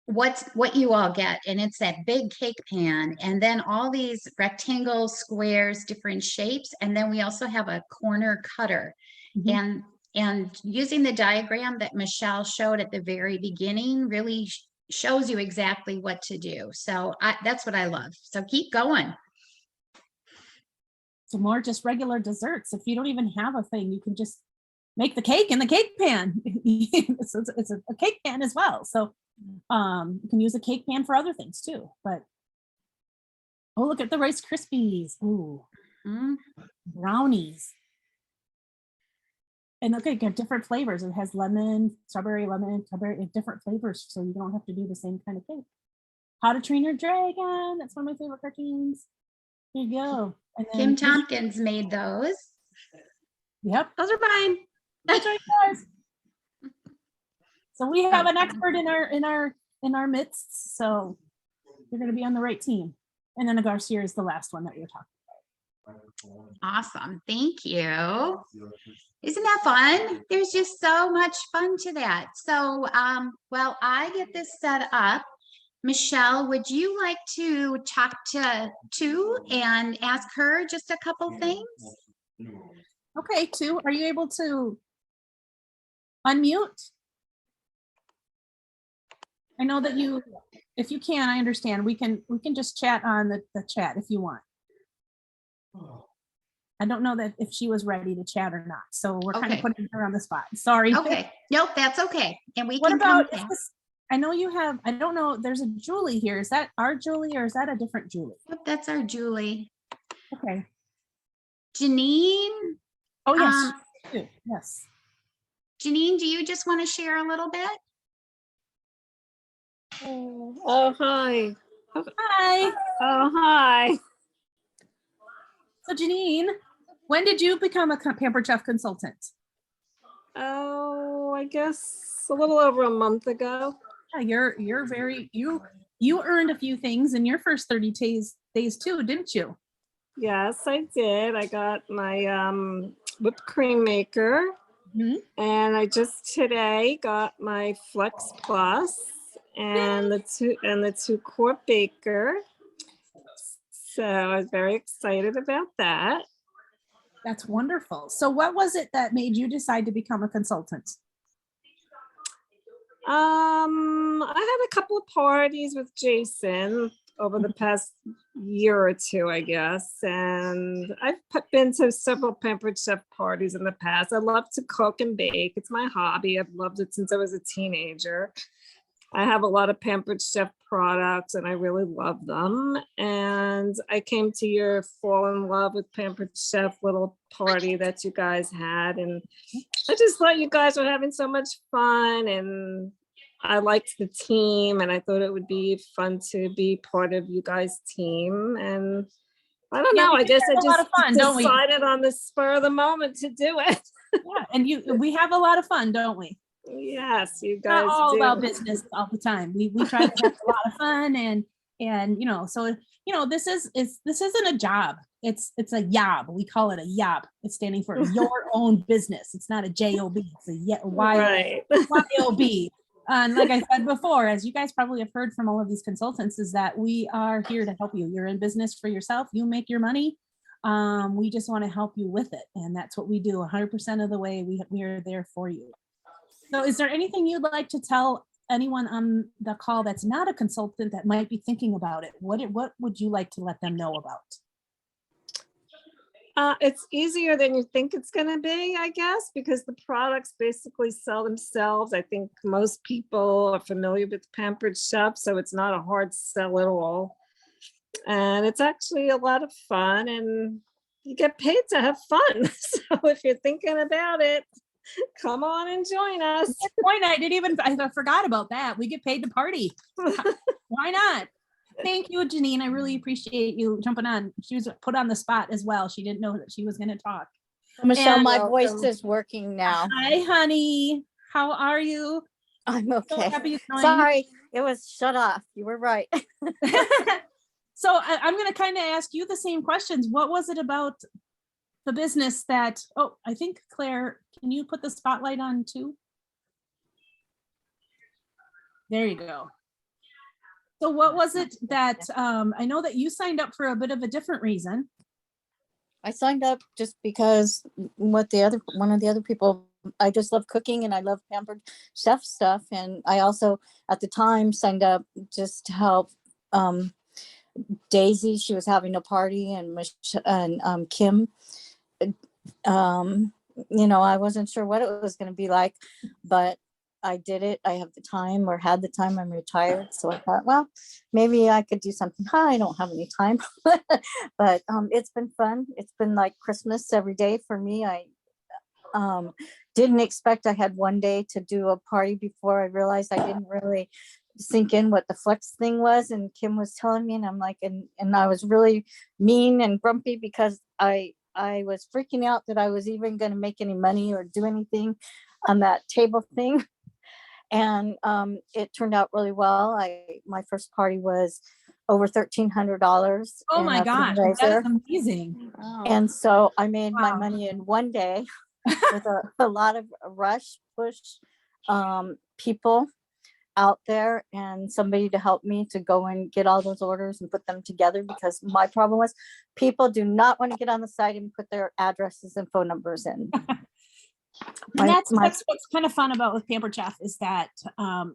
S1: what you all get. And it's that big cake pan and then all these rectangles, squares, different shapes. And then we also have a corner cutter.
S4: Mhm.
S1: And using the diagram that Michelle showed at the very beginning really shows you exactly what to do. So that's what I love. So keep going.
S4: So more just regular desserts. If you don't even have a thing, you can just make the cake in the cake pan. it's a cake pan as well. So you can use a cake pan for other things too. But oh, look at the Rice Krispies. Ooh, brownies. And okay, got different flavors. It has lemon, strawberry, different flavors. So you don't have to do the same kind of cake. How to Train Your Dragon. That's one of my favorite cartoons. There you go. And
S1: Kim
S4: then,
S1: Tompkins made those.
S4: yep.
S5: Those are mine.
S4: That's right, guys. So we have an expert in our midst. So you're going to be on the right team. And then the Garcia is the last one that you're talking about.
S1: Awesome. Thank you. Isn't that fun? There's just so much fun to that. So, well, I get this set up. Michelle, would you like to talk to Tu and ask her just a couple things?
S4: Okay, Tu, are you able to unmute? I know that you, if you can, I understand. We can just chat on the chat if you want. I don't know that if she was ready to chat or not. So we're kind of
S1: Okay.
S4: putting her on the spot. Sorry.
S1: Okay. Nope, that's okay. And we
S4: What
S1: can come
S4: about,
S1: back.
S4: I know you have, I don't know, there's a Julie here. Is that our Julie or is that a different Julie?
S1: Yep, that's our Julie.
S4: Okay.
S1: Janine,
S4: Oh, yes.
S1: Um,
S4: you do. Yes.
S1: Janine, do you just want to share a little bit?
S7: Oh, hi.
S4: Hi.
S7: Oh, hi.
S4: So Janine, when did you become a Pampered Chef consultant?
S7: Oh, I guess a little over a month ago.
S4: Yeah, you're very, you earned a few things in your first 30 days too, didn't you?
S7: Yes, I did. I got my whipped cream maker,
S4: Mhm.
S7: and I just today got my Flex Plus and the 2-quart baker. So I was very excited about that.
S4: That's wonderful. So what was it that made you decide to become a consultant?
S7: I had a couple of parties with Jason over the past year or two, I guess. And I've been to several Pampered Chef parties in the past. I love to cook and bake. It's my hobby. I've loved it since I was a teenager. I have a lot of Pampered Chef products and I really love them. And I came to your fall in love with Pampered Chef little party that you guys had. And I just thought you guys were having so much fun, and I liked the team, and I thought it would be fun to be part of you guys' team. And I don't
S4: Yeah,
S7: know,
S4: we
S7: I guess I
S4: have a lot
S7: just
S4: of fun, don't we?
S7: decided on the spur of the moment to do it.
S4: Yeah, and we have a lot of fun, don't we?
S7: Yes, you
S4: It's
S7: guys
S4: not all about
S7: do.
S4: business all the time. We try to have a lot of fun, and so this isn't a job. It's a yob. We call it a yob. It's standing for your own business. It's not a job. It's a
S7: Right.
S4: yob. And like I said before, as you guys probably have heard from all of these consultants, is that we are here to help you. You're in business for yourself. You make your money. We just want to help you with it, and that's what we do 100% of the way. We are there for you. So is there anything you'd like to tell anyone on the call that's not a consultant that might be thinking about it? What would you like to let them know about?
S7: It's easier than you think it's going to be, I guess, because the products basically sell themselves. I think most people are familiar with Pampered Chef, so it's not a hard sell at all. And it's actually a lot of fun, and you get paid to have fun. So if you're thinking about it, come on and join us.
S4: Good point. I forgot about that. We get paid to party. Why not? Thank you, Janine. I really appreciate you jumping on. She was put on the spot as well. She didn't know that she was going to talk.
S8: Michelle,
S4: And
S8: my voice
S7: welcome.
S8: is working now.
S4: Hi, honey. How are you?
S8: I'm
S4: So
S8: okay.
S4: happy you joined.
S8: Sorry, it was shut off. You were right.
S4: So I'm going to kind of ask you the same questions. What was it about the business that, I think Claire, can you put the spotlight on too? There you go. So what was it that, I know that you signed up for a bit of a different reason.
S8: I signed up just because one of the other people, I just love cooking and I love Pampered Chef stuff. And I also at the time signed up just to help Daisy. She was having a party, and Kim. I wasn't sure what it was going to be like, but I did it. I have the time, or had the time. I'm retired. So I thought, well, maybe I could do something. I don't have any time, but it's been fun. It's been like Christmas every day for me. I didn't expect I had one day to do a party before I realized I didn't really sink in what the flex thing was. And Kim was telling me, and I'm like, and I was really mean and grumpy because I was freaking out that I was even going to make any money or do anything on that table thing. And it turned out really well. My first party was over $1,300.
S4: Oh my gosh, that's amazing.
S8: Wow. And so I made my money in one day with a lot of push people out there, and somebody to help me to go and get all those orders and put them together, because my problem was people do not want to get on the site and put their addresses and phone numbers in.
S4: And that's what's kind of fun about with Pampered Chef is that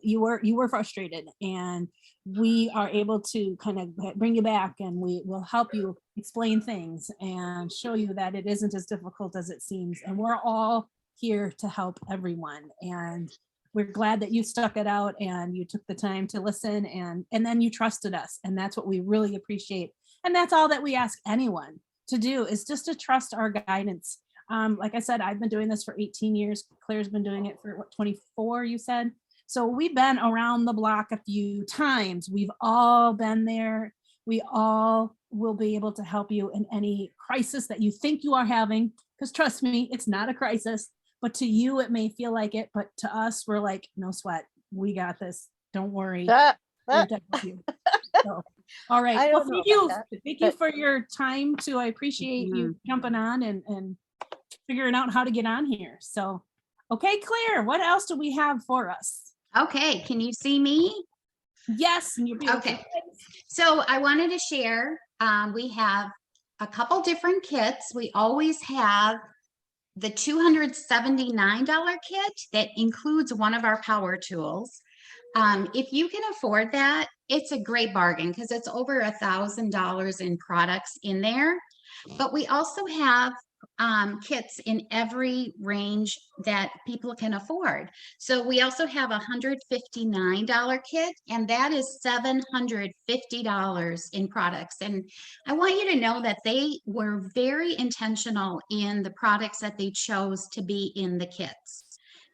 S4: you were frustrated, and we are able to kind of bring you back, and we will help you explain things and show you that it isn't as difficult as it seems. And we're all here to help everyone. And we're glad that you stuck it out and you took the time to listen, and then you trusted us. And that's what we really appreciate. And that's all that we ask anyone to do, is just to trust our guidance. Like I said, I've been doing this for 18 years. Claire's been doing it for 24, you said. So we've been around the block a few times. We've all been there. We all will be able to help you in any crisis that you think you are having, because trust me, it's not a crisis, but to you, it may feel like it, but to us, we're like, no sweat. We got this. Don't worry. We're done with you. So, all right. Well, thank you for your time too. I appreciate you jumping on and figuring out how to get on here. So, okay, Claire, what else do we have for us?
S1: Okay, can you see me?
S4: Yes. And you're beautiful.
S1: Okay. So I wanted to share, we have a couple different kits. We always have the $279 kit that includes one of our power tools. If you can afford that, it's a great bargain because it's over $1,000 in products in there. But we also have kits in every range that people can afford. So we also have a $159 kit, and that is $750 in products. And I want you to know that they were very intentional in the products that they chose to be in the kits.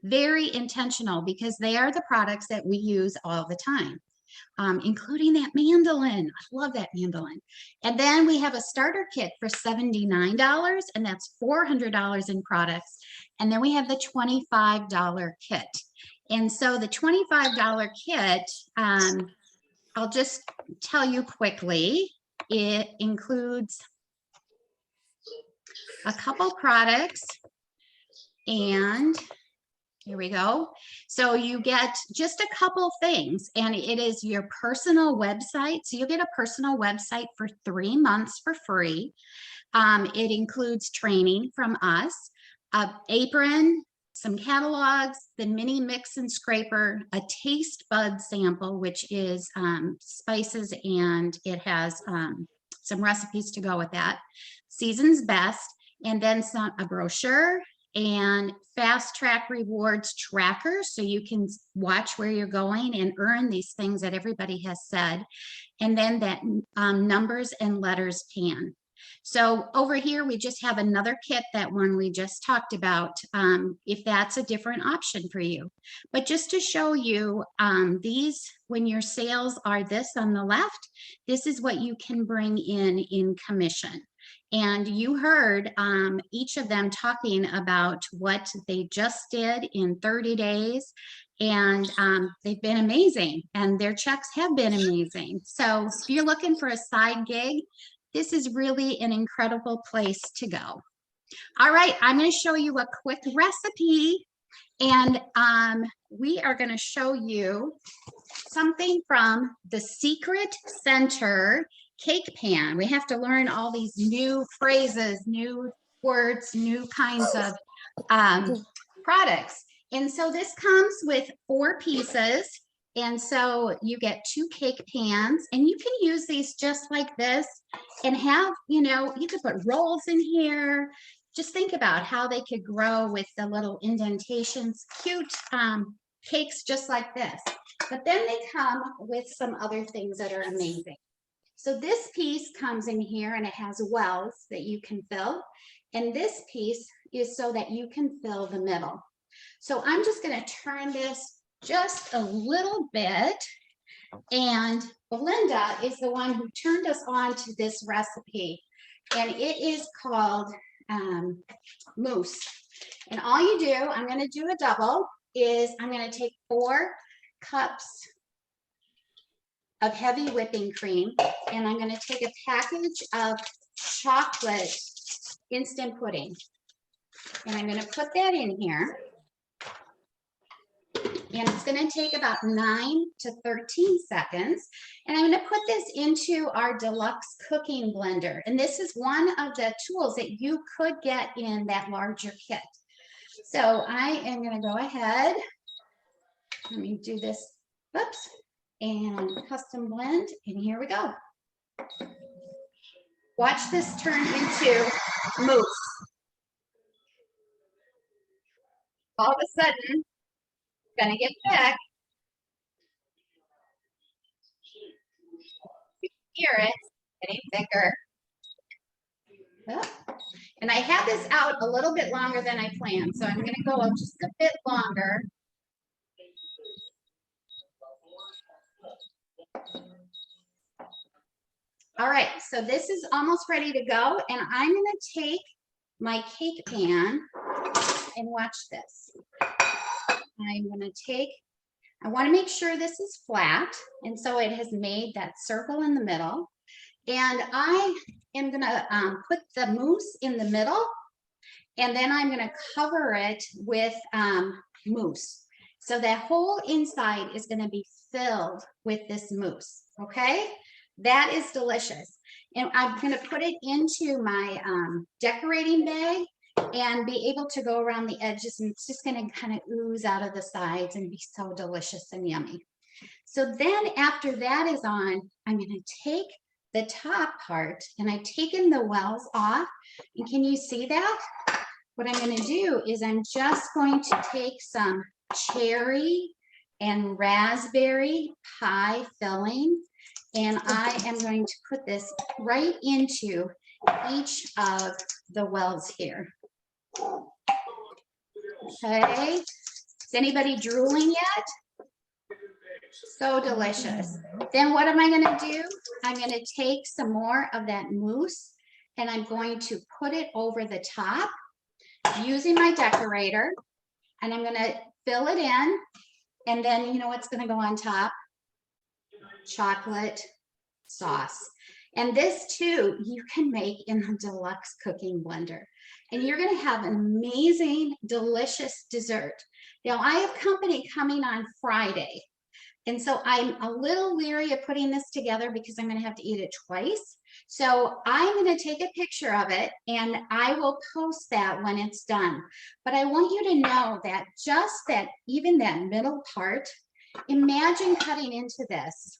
S1: Very intentional, because they are the products that we use all the time. Including that mandolin. I love that mandolin. And then we have a starter kit for $79, and that's $400 in products. And then we have the $25 kit. And so the $25 kit, I'll just tell you quickly, it includes a couple products, and here we go. So you get just a couple things, and it is your personal website. So you get a personal website for 3 months for free. It includes training from us, an apron, some catalogs, the mini mix and scraper, a taste bud sample, which is spices, and it has some recipes to go with that, Season's Best, and then a brochure, and fast track rewards tracker, so you can watch where you're going and earn these things that everybody has said. And then that numbers and letters pan. So over here, we just have another kit, that one we just talked about, if that's a different option for you. But just to show you, these, when your sales are this on the left, this is what you can bring in commission. And you heard each of them talking about what they just did in 30 days. And they've been amazing, and their checks have been amazing. So if you're looking for a side gig, this is really an incredible place to go. All right, I'm going to show you a quick recipe, and we are going to show you something from the Secret Center cake pan. We have to learn all these new phrases, new words, new kinds of products. And so this comes with 4 pieces. And so you get 2 cake pans, and you can use these just like this and have, you could put rolls in here. Just think about how they could grow with the little indentations, cute cakes just like this. But then they come with some other things that are amazing. So this piece comes in here, and it has wells that you can fill. And this piece is so that you can fill the middle. So I'm just going to turn this just a little bit. And Belinda is the one who turned us on to this recipe. And it is called mousse. And all you do, I'm going to do a double, is I'm going to take 4 cups of heavy whipping cream, and I'm going to take a package of chocolate instant pudding, and I'm going to put that in here, and it's going to take about 9 to 13 seconds, and I'm going to put this into our deluxe cooking blender. And this is one of the tools that you could get in that larger kit. So I am going to go ahead, let me do this, oops, and custom blend, and here we go. Watch this turn into mousse. All of a sudden, it's gonna get thick. You can hear it getting thicker. Oh. And I had this out a little bit longer than I planned, so I'm gonna go just a bit longer. All right, so this is almost ready to go, and I'm going to take my cake pan and watch this. I'm going to take, I want to make sure this is flat, and so it has made that circle in the middle. And I am going to put the mousse in the middle, and then I'm going to cover it with mousse. So that whole inside is going to be filled with this mousse, okay? That is delicious. And I'm going to put it into my decorating bag and be able to go around the edges, and it's just going to kind of ooze out of the sides and be so delicious and yummy. So then after that is on, I'm going to take the top part and I've taken the wells off. And can you see that? What I'm going to do is I'm just going to take some cherry and raspberry pie filling, and I am going to put this right into each of the wells here. Okay, is anybody drooling yet? So delicious. Then what am I going to do? I'm going to take some more of that mousse and I'm going to put it over the top using my decorator, and I'm going to fill it in. And then you know what's going to go on top? Chocolate sauce. And this too, you can make in a deluxe cooking blender. And you're going to have an amazing, delicious dessert. Now, I have company coming on Friday. And so I'm a little leery of putting this together because I'm going to have to eat it twice. So I'm going to take a picture of it and I will post that when it's done. But I want you to know that just that, even that middle part, imagine cutting into this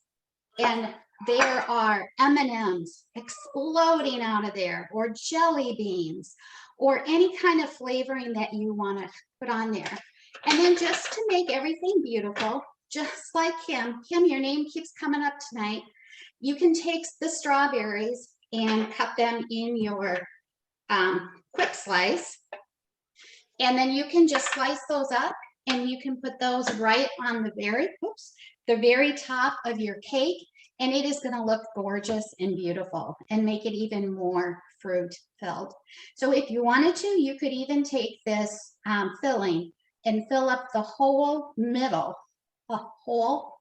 S1: and there are M&Ms exploding out of there, or jelly beans, or any kind of flavoring that you want to put on there. And then just to make everything beautiful, just like Kim, your name keeps coming up tonight. You can take the strawberries and cut them in your quick slice. And then you can just slice those up and you can put those right on the very top of your cake. And it is going to look gorgeous and beautiful and make it even more fruit filled. So if you wanted to, you could even take this filling and fill up the whole middle, the whole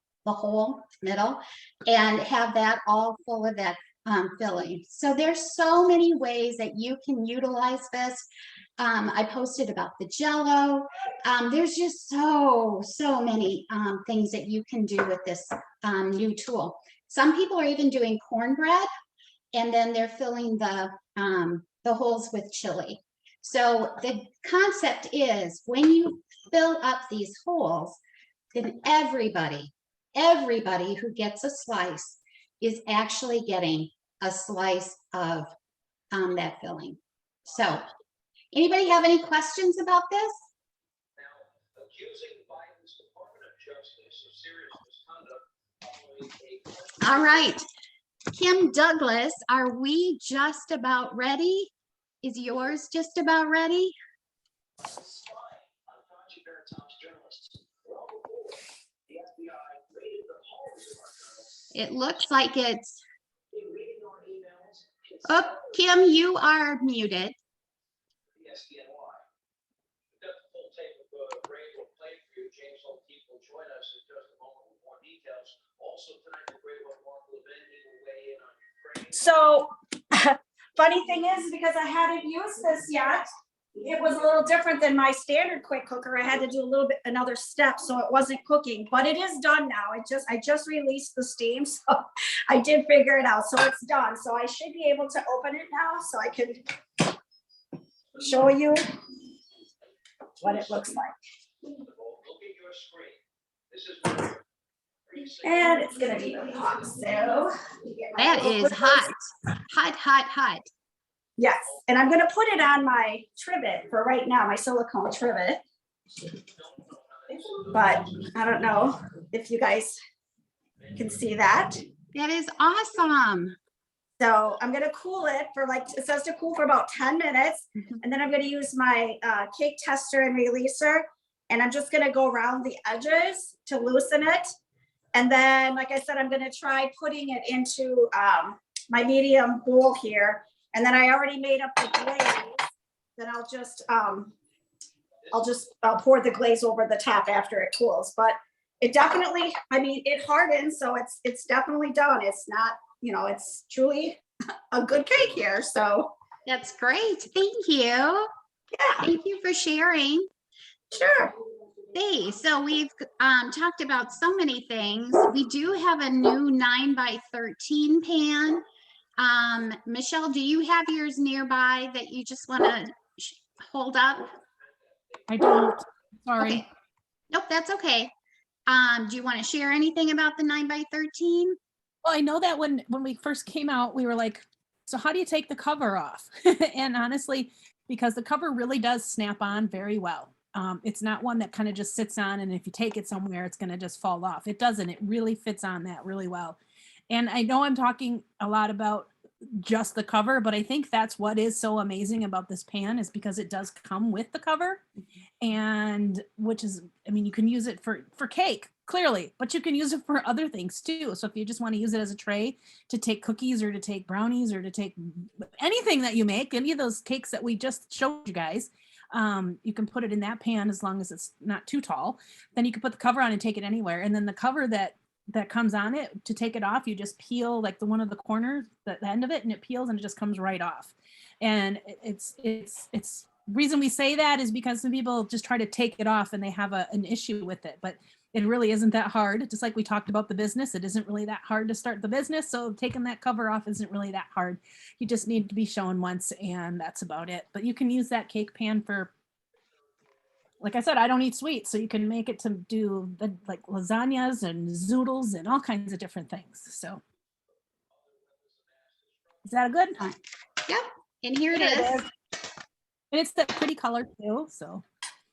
S1: middle, and have that all full of that filling. So there's so many ways that you can utilize this. I posted about the Jell-O. There's just so many things that you can do with this new tool. Some people are even doing cornbread, and then they're filling the holes with chili. So the concept is when you fill up these holes, then everybody who gets a slice is actually getting a slice of that filling. So anybody have any questions about this?
S9: Now, accusing Biden's Department of Justice of serious misconduct following a
S1: All right, Kim Douglas, are we just about ready? Is yours just about ready?
S9: spy on Fauci Veritas journalists. The FBI raided the homes of our journalists.
S1: It looks like it's,
S9: In reading our emails, it's
S1: oh, Kim, you are muted.
S9: the SDNY. We've got the full tape of the raid will play for you. James O'Keefe will join us in just a moment with more details. Also tonight, the great one, Mark Levin, he will weigh in on Ukraine.
S3: So funny thing is, because I hadn't used this yet, it was a little different than my standard quick cooker. I had to do a little bit another step, so it wasn't cooking, but it is done now. I just released the steam, so I did figure it out. So it's done. So I should be able to open it now so I can show you what it looks like.
S9: Look at your screen. This is
S3: And it's gonna be really hot, so.
S1: That is hot, hot, hot, hot.
S3: Yes, and I'm gonna put it on my trivet for right now, my silicone trivet. But I don't know if you guys can see that.
S1: That is awesome.
S3: So I'm gonna cool it for it says to cool for about 10 minutes. And then I'm gonna use my cake tester and releaser. And I'm just gonna go around the edges to loosen it. And then, like I said, I'm gonna try putting it into my medium bowl here. And then I already made up the glaze. Then I'll pour the glaze over the top after it cools. But it definitely, I mean, it hardens, so it's definitely done. It's not, it's truly a good cake here. So
S1: That's great. Thank you.
S3: yeah,
S1: Thank you for sharing.
S3: sure.
S1: Hey, so we've talked about so many things. We do have a new 9x13 pan. Michelle, do you have yours nearby that you just want to hold up?
S4: I don't, sorry.
S1: Okay. Nope, that's okay. Do you want to share anything about the 9x13?
S4: Well, I know that when we first came out, we were like, so how do you take the cover off? And honestly, because the cover really does snap on very well. It's not one that kind of just sits on, and if you take it somewhere, it's going to just fall off. It doesn't. It really fits on that really well. And I know I'm talking a lot about just the cover, but I think that's what is so amazing about this pan is because it does come with the cover, and which is, I mean, you can use it for cake clearly, but you can use it for other things too. So if you just want to use it as a tray to take cookies or to take brownies or to take anything that you make, any of those cakes that we just showed you guys, you can put it in that pan as long as it's not too tall. Then you can put the cover on and take it anywhere. And then the cover that comes on it, to take it off, you just peel like the one of the corners, the end of it, and it peels and it just comes right off. And it's reason we say that is because some people just try to take it off and they have an issue with it, but it really isn't that hard. Just like we talked about the business, it isn't really that hard to start the business. So taking that cover off isn't really that hard. You just need to be shown once and that's about it. But you can use that cake pan for, like I said, I don't eat sweets, so you can make it to do like lasagnas and zoodles and all kinds of different things. So is that a good?
S1: Yep. And here it is.
S4: And it's that pretty color too. So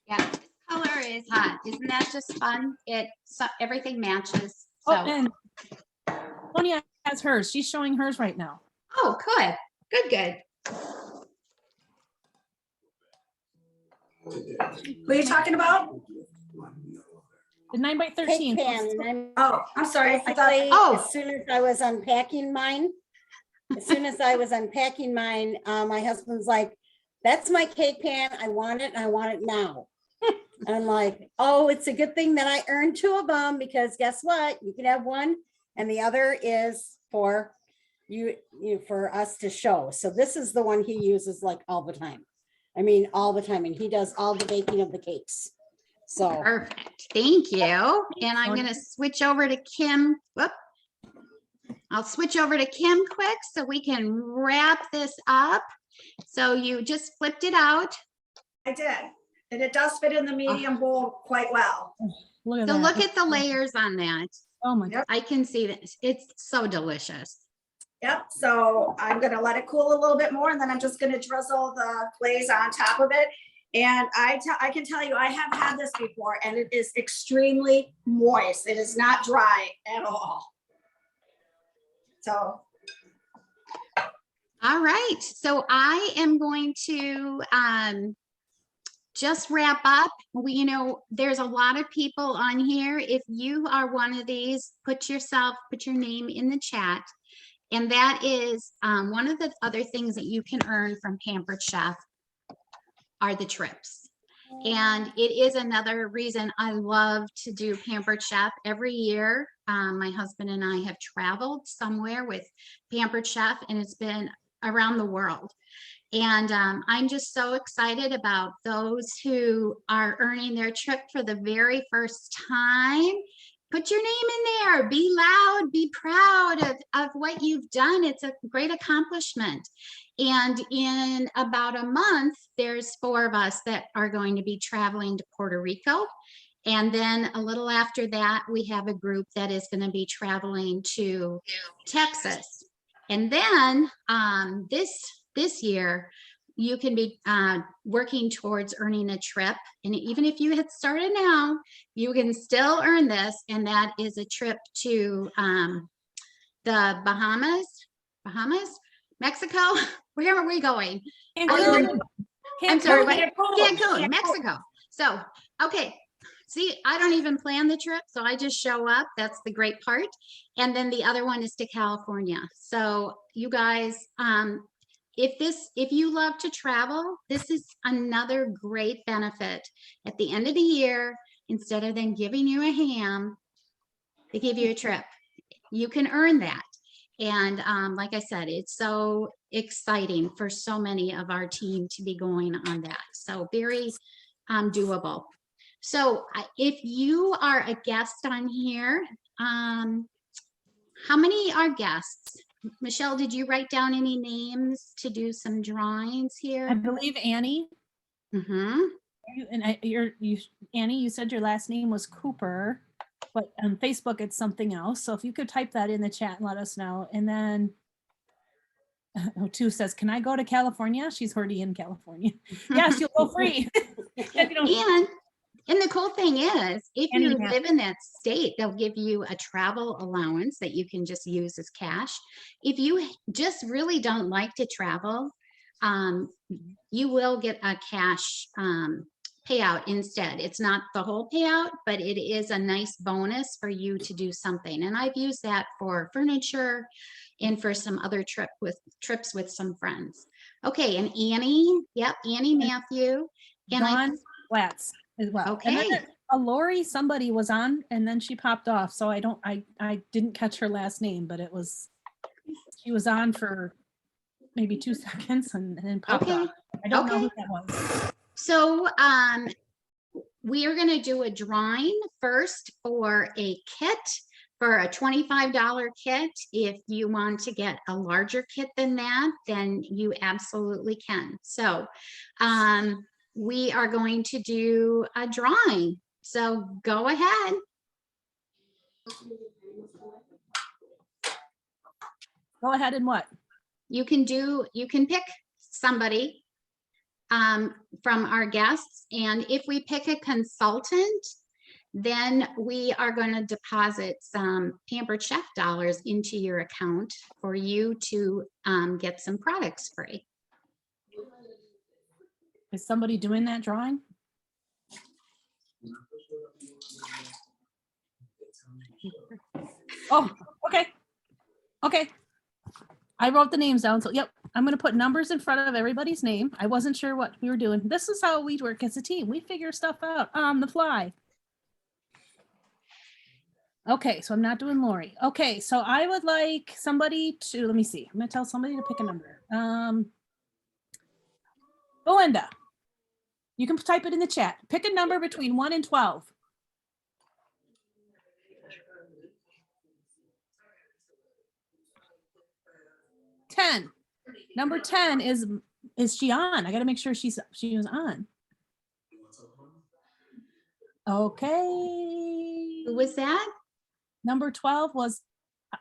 S1: Yeah, this color is hot. Isn't that just fun? Everything matches. So,
S4: oh, and Sonia has hers. She's showing hers right now.
S1: oh, good.
S3: Who are you talking about?
S4: The 9x13.
S10: Cake pan. And I'm
S3: Oh, I'm sorry. I thought,
S10: basically,
S1: Oh.
S10: as soon as I was unpacking mine, my husband's like, that's my cake pan. I want it. And I want it now. And I'm like, oh, it's a good thing that I earned two of them because guess what? You can have one and the other is for you for us to show. So this is the one he uses like all the time. I mean, all the time. And he does all the baking of the cakes. So
S1: Perfect. Thank you. And I'm going to switch over to Kim. Whoop. I'll switch over to Kim quick so we can wrap this up. So you just flipped it out.
S3: I did. And it does fit in the medium bowl quite well.
S4: Look at
S1: So
S4: that.
S1: look at the layers on that.
S4: Oh my
S3: Yep.
S1: I can see that. It's so delicious.
S3: Yep, so I'm gonna let it cool a little bit more and then I'm just gonna drizzle the glaze on top of it. And I can tell you, I have had this before and it is extremely moist. It is not dry at all. So,
S1: All right. So I am going to just wrap up. There's a lot of people on here. If you are one of these, put your name in the chat. And that is one of the other things that you can earn from Pampered Chef are the trips. And it is another reason I love to do Pampered Chef. Every year, my husband and I have traveled somewhere with Pampered Chef, and it's been around the world. And I'm just so excited about those who are earning their trip for the very first time. Put your name in there, be loud, be proud of what you've done. It's a great accomplishment. And in about a month, there's 4 of us that are going to be traveling to Puerto Rico. And then a little after that, we have a group that is going to be traveling to Texas. And then this year, you can be working towards earning a trip. And even if you had started now, you can still earn this. And that is a trip to the Bahamas, Mexico. Where are we going?
S4: Cancun.
S1: I'm sorry,
S3: Cancun.
S1: Cancun, Mexico. So, okay. See, I don't even plan the trip, so I just show up. That's the great part. And then the other one is to California. So you guys, if you love to travel, this is another great benefit. At the end of the year, instead of them giving you a ham, they give you a trip. You can earn that. And like I said, it's so exciting for so many of our team to be going on that. So very doable. So if you are a guest on here, how many are guests? Michelle, did you write down any names to do some drawings
S4: I
S1: here?
S4: believe Annie.
S1: Mm-hmm.
S4: Annie, you said your last name was Cooper. but on Facebook, it's something else. So if you could type that in the chat and let us know. And then two says, can I go to California? She's already in California. Yes, you'll go free. If you don't-
S1: And the cool thing is, if
S4: And
S1: you
S4: you have-
S1: live in that state, they'll give you a travel allowance that you can just use as cash. If you just really don't like to travel, you will get a cash payout instead. It's not the whole payout, but it is a nice bonus for you to do something. And I've used that for furniture and for some other trips with some friends. Okay, and Annie, yep, Annie Matthew. And
S4: Dawn Latz as well. And then
S1: Okay.
S4: a Lori, somebody was on and then she popped off. So I didn't catch her last name, but she was on for maybe 2 seconds and then popped
S1: Okay.
S4: off. I don't know who
S1: Okay.
S4: that was.
S1: So we are going to do a drawing first for a kit, for a $25 kit. If you want to get a larger kit than that, then you absolutely can. So we are going to do a drawing. So go ahead.
S4: Go ahead and what?
S1: You can pick somebody from our guests. And if we pick a consultant, then we are going to deposit some Pampered Chef dollars into your account for you to get some products free.
S4: Is somebody doing that drawing? Oh, okay. Okay. I wrote the names down. So, yep, I'm going to put numbers in front of everybody's name. I wasn't sure what we were doing. This is how we work as a team. We figure stuff out on the fly. Okay, so I'm not doing Lori. Okay, so I would like somebody to, let me see. I'm going to tell somebody to pick a number. Belinda, you can type it in the chat. Pick a number between 1 and 12. 10. Number 10 is she on? I got to make sure she was on. Okay.
S1: Who was that?
S4: Number 12 was,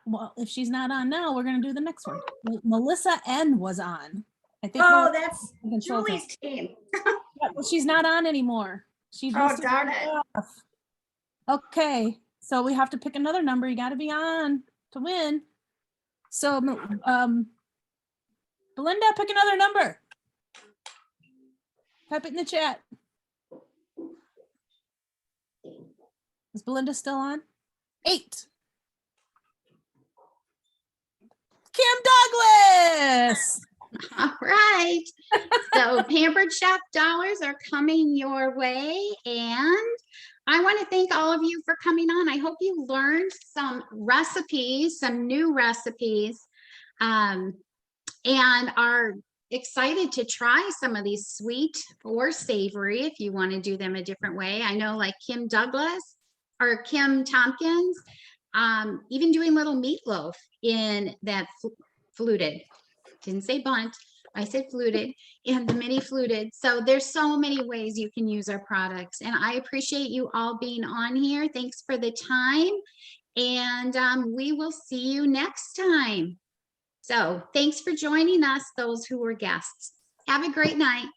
S4: well, if she's not on now, we're going to do the next one. Melissa N was on. I think.
S3: Oh,
S4: Melissa
S3: that's
S4: controls
S3: Julie's
S4: us.
S3: team.
S4: Yeah, well, she's not on anymore. She
S3: Oh,
S4: listed
S3: darn
S4: it
S3: it.
S4: off. Okay, so we have to pick another number. You got to be on to win. So, Belinda, pick another number. Type it in the chat. Is Belinda still on? 8. Kim Douglas.
S1: All right. So Pampered Chef dollars are coming your way. And I want to thank all of you for coming on. I hope you learned some recipes, some new recipes, and are excited to try some of these sweet or savory if you want to do them a different way. I know like Kim Douglas or Kim Tompkins, even doing little meatloaf in that fluted. Didn't say bunt, I said fluted, and the mini fluted. So there's so many ways you can use our products, and I appreciate you all being on here. Thanks for the time, and we will see you next time. So thanks for joining us, those who were guests. Have a great night.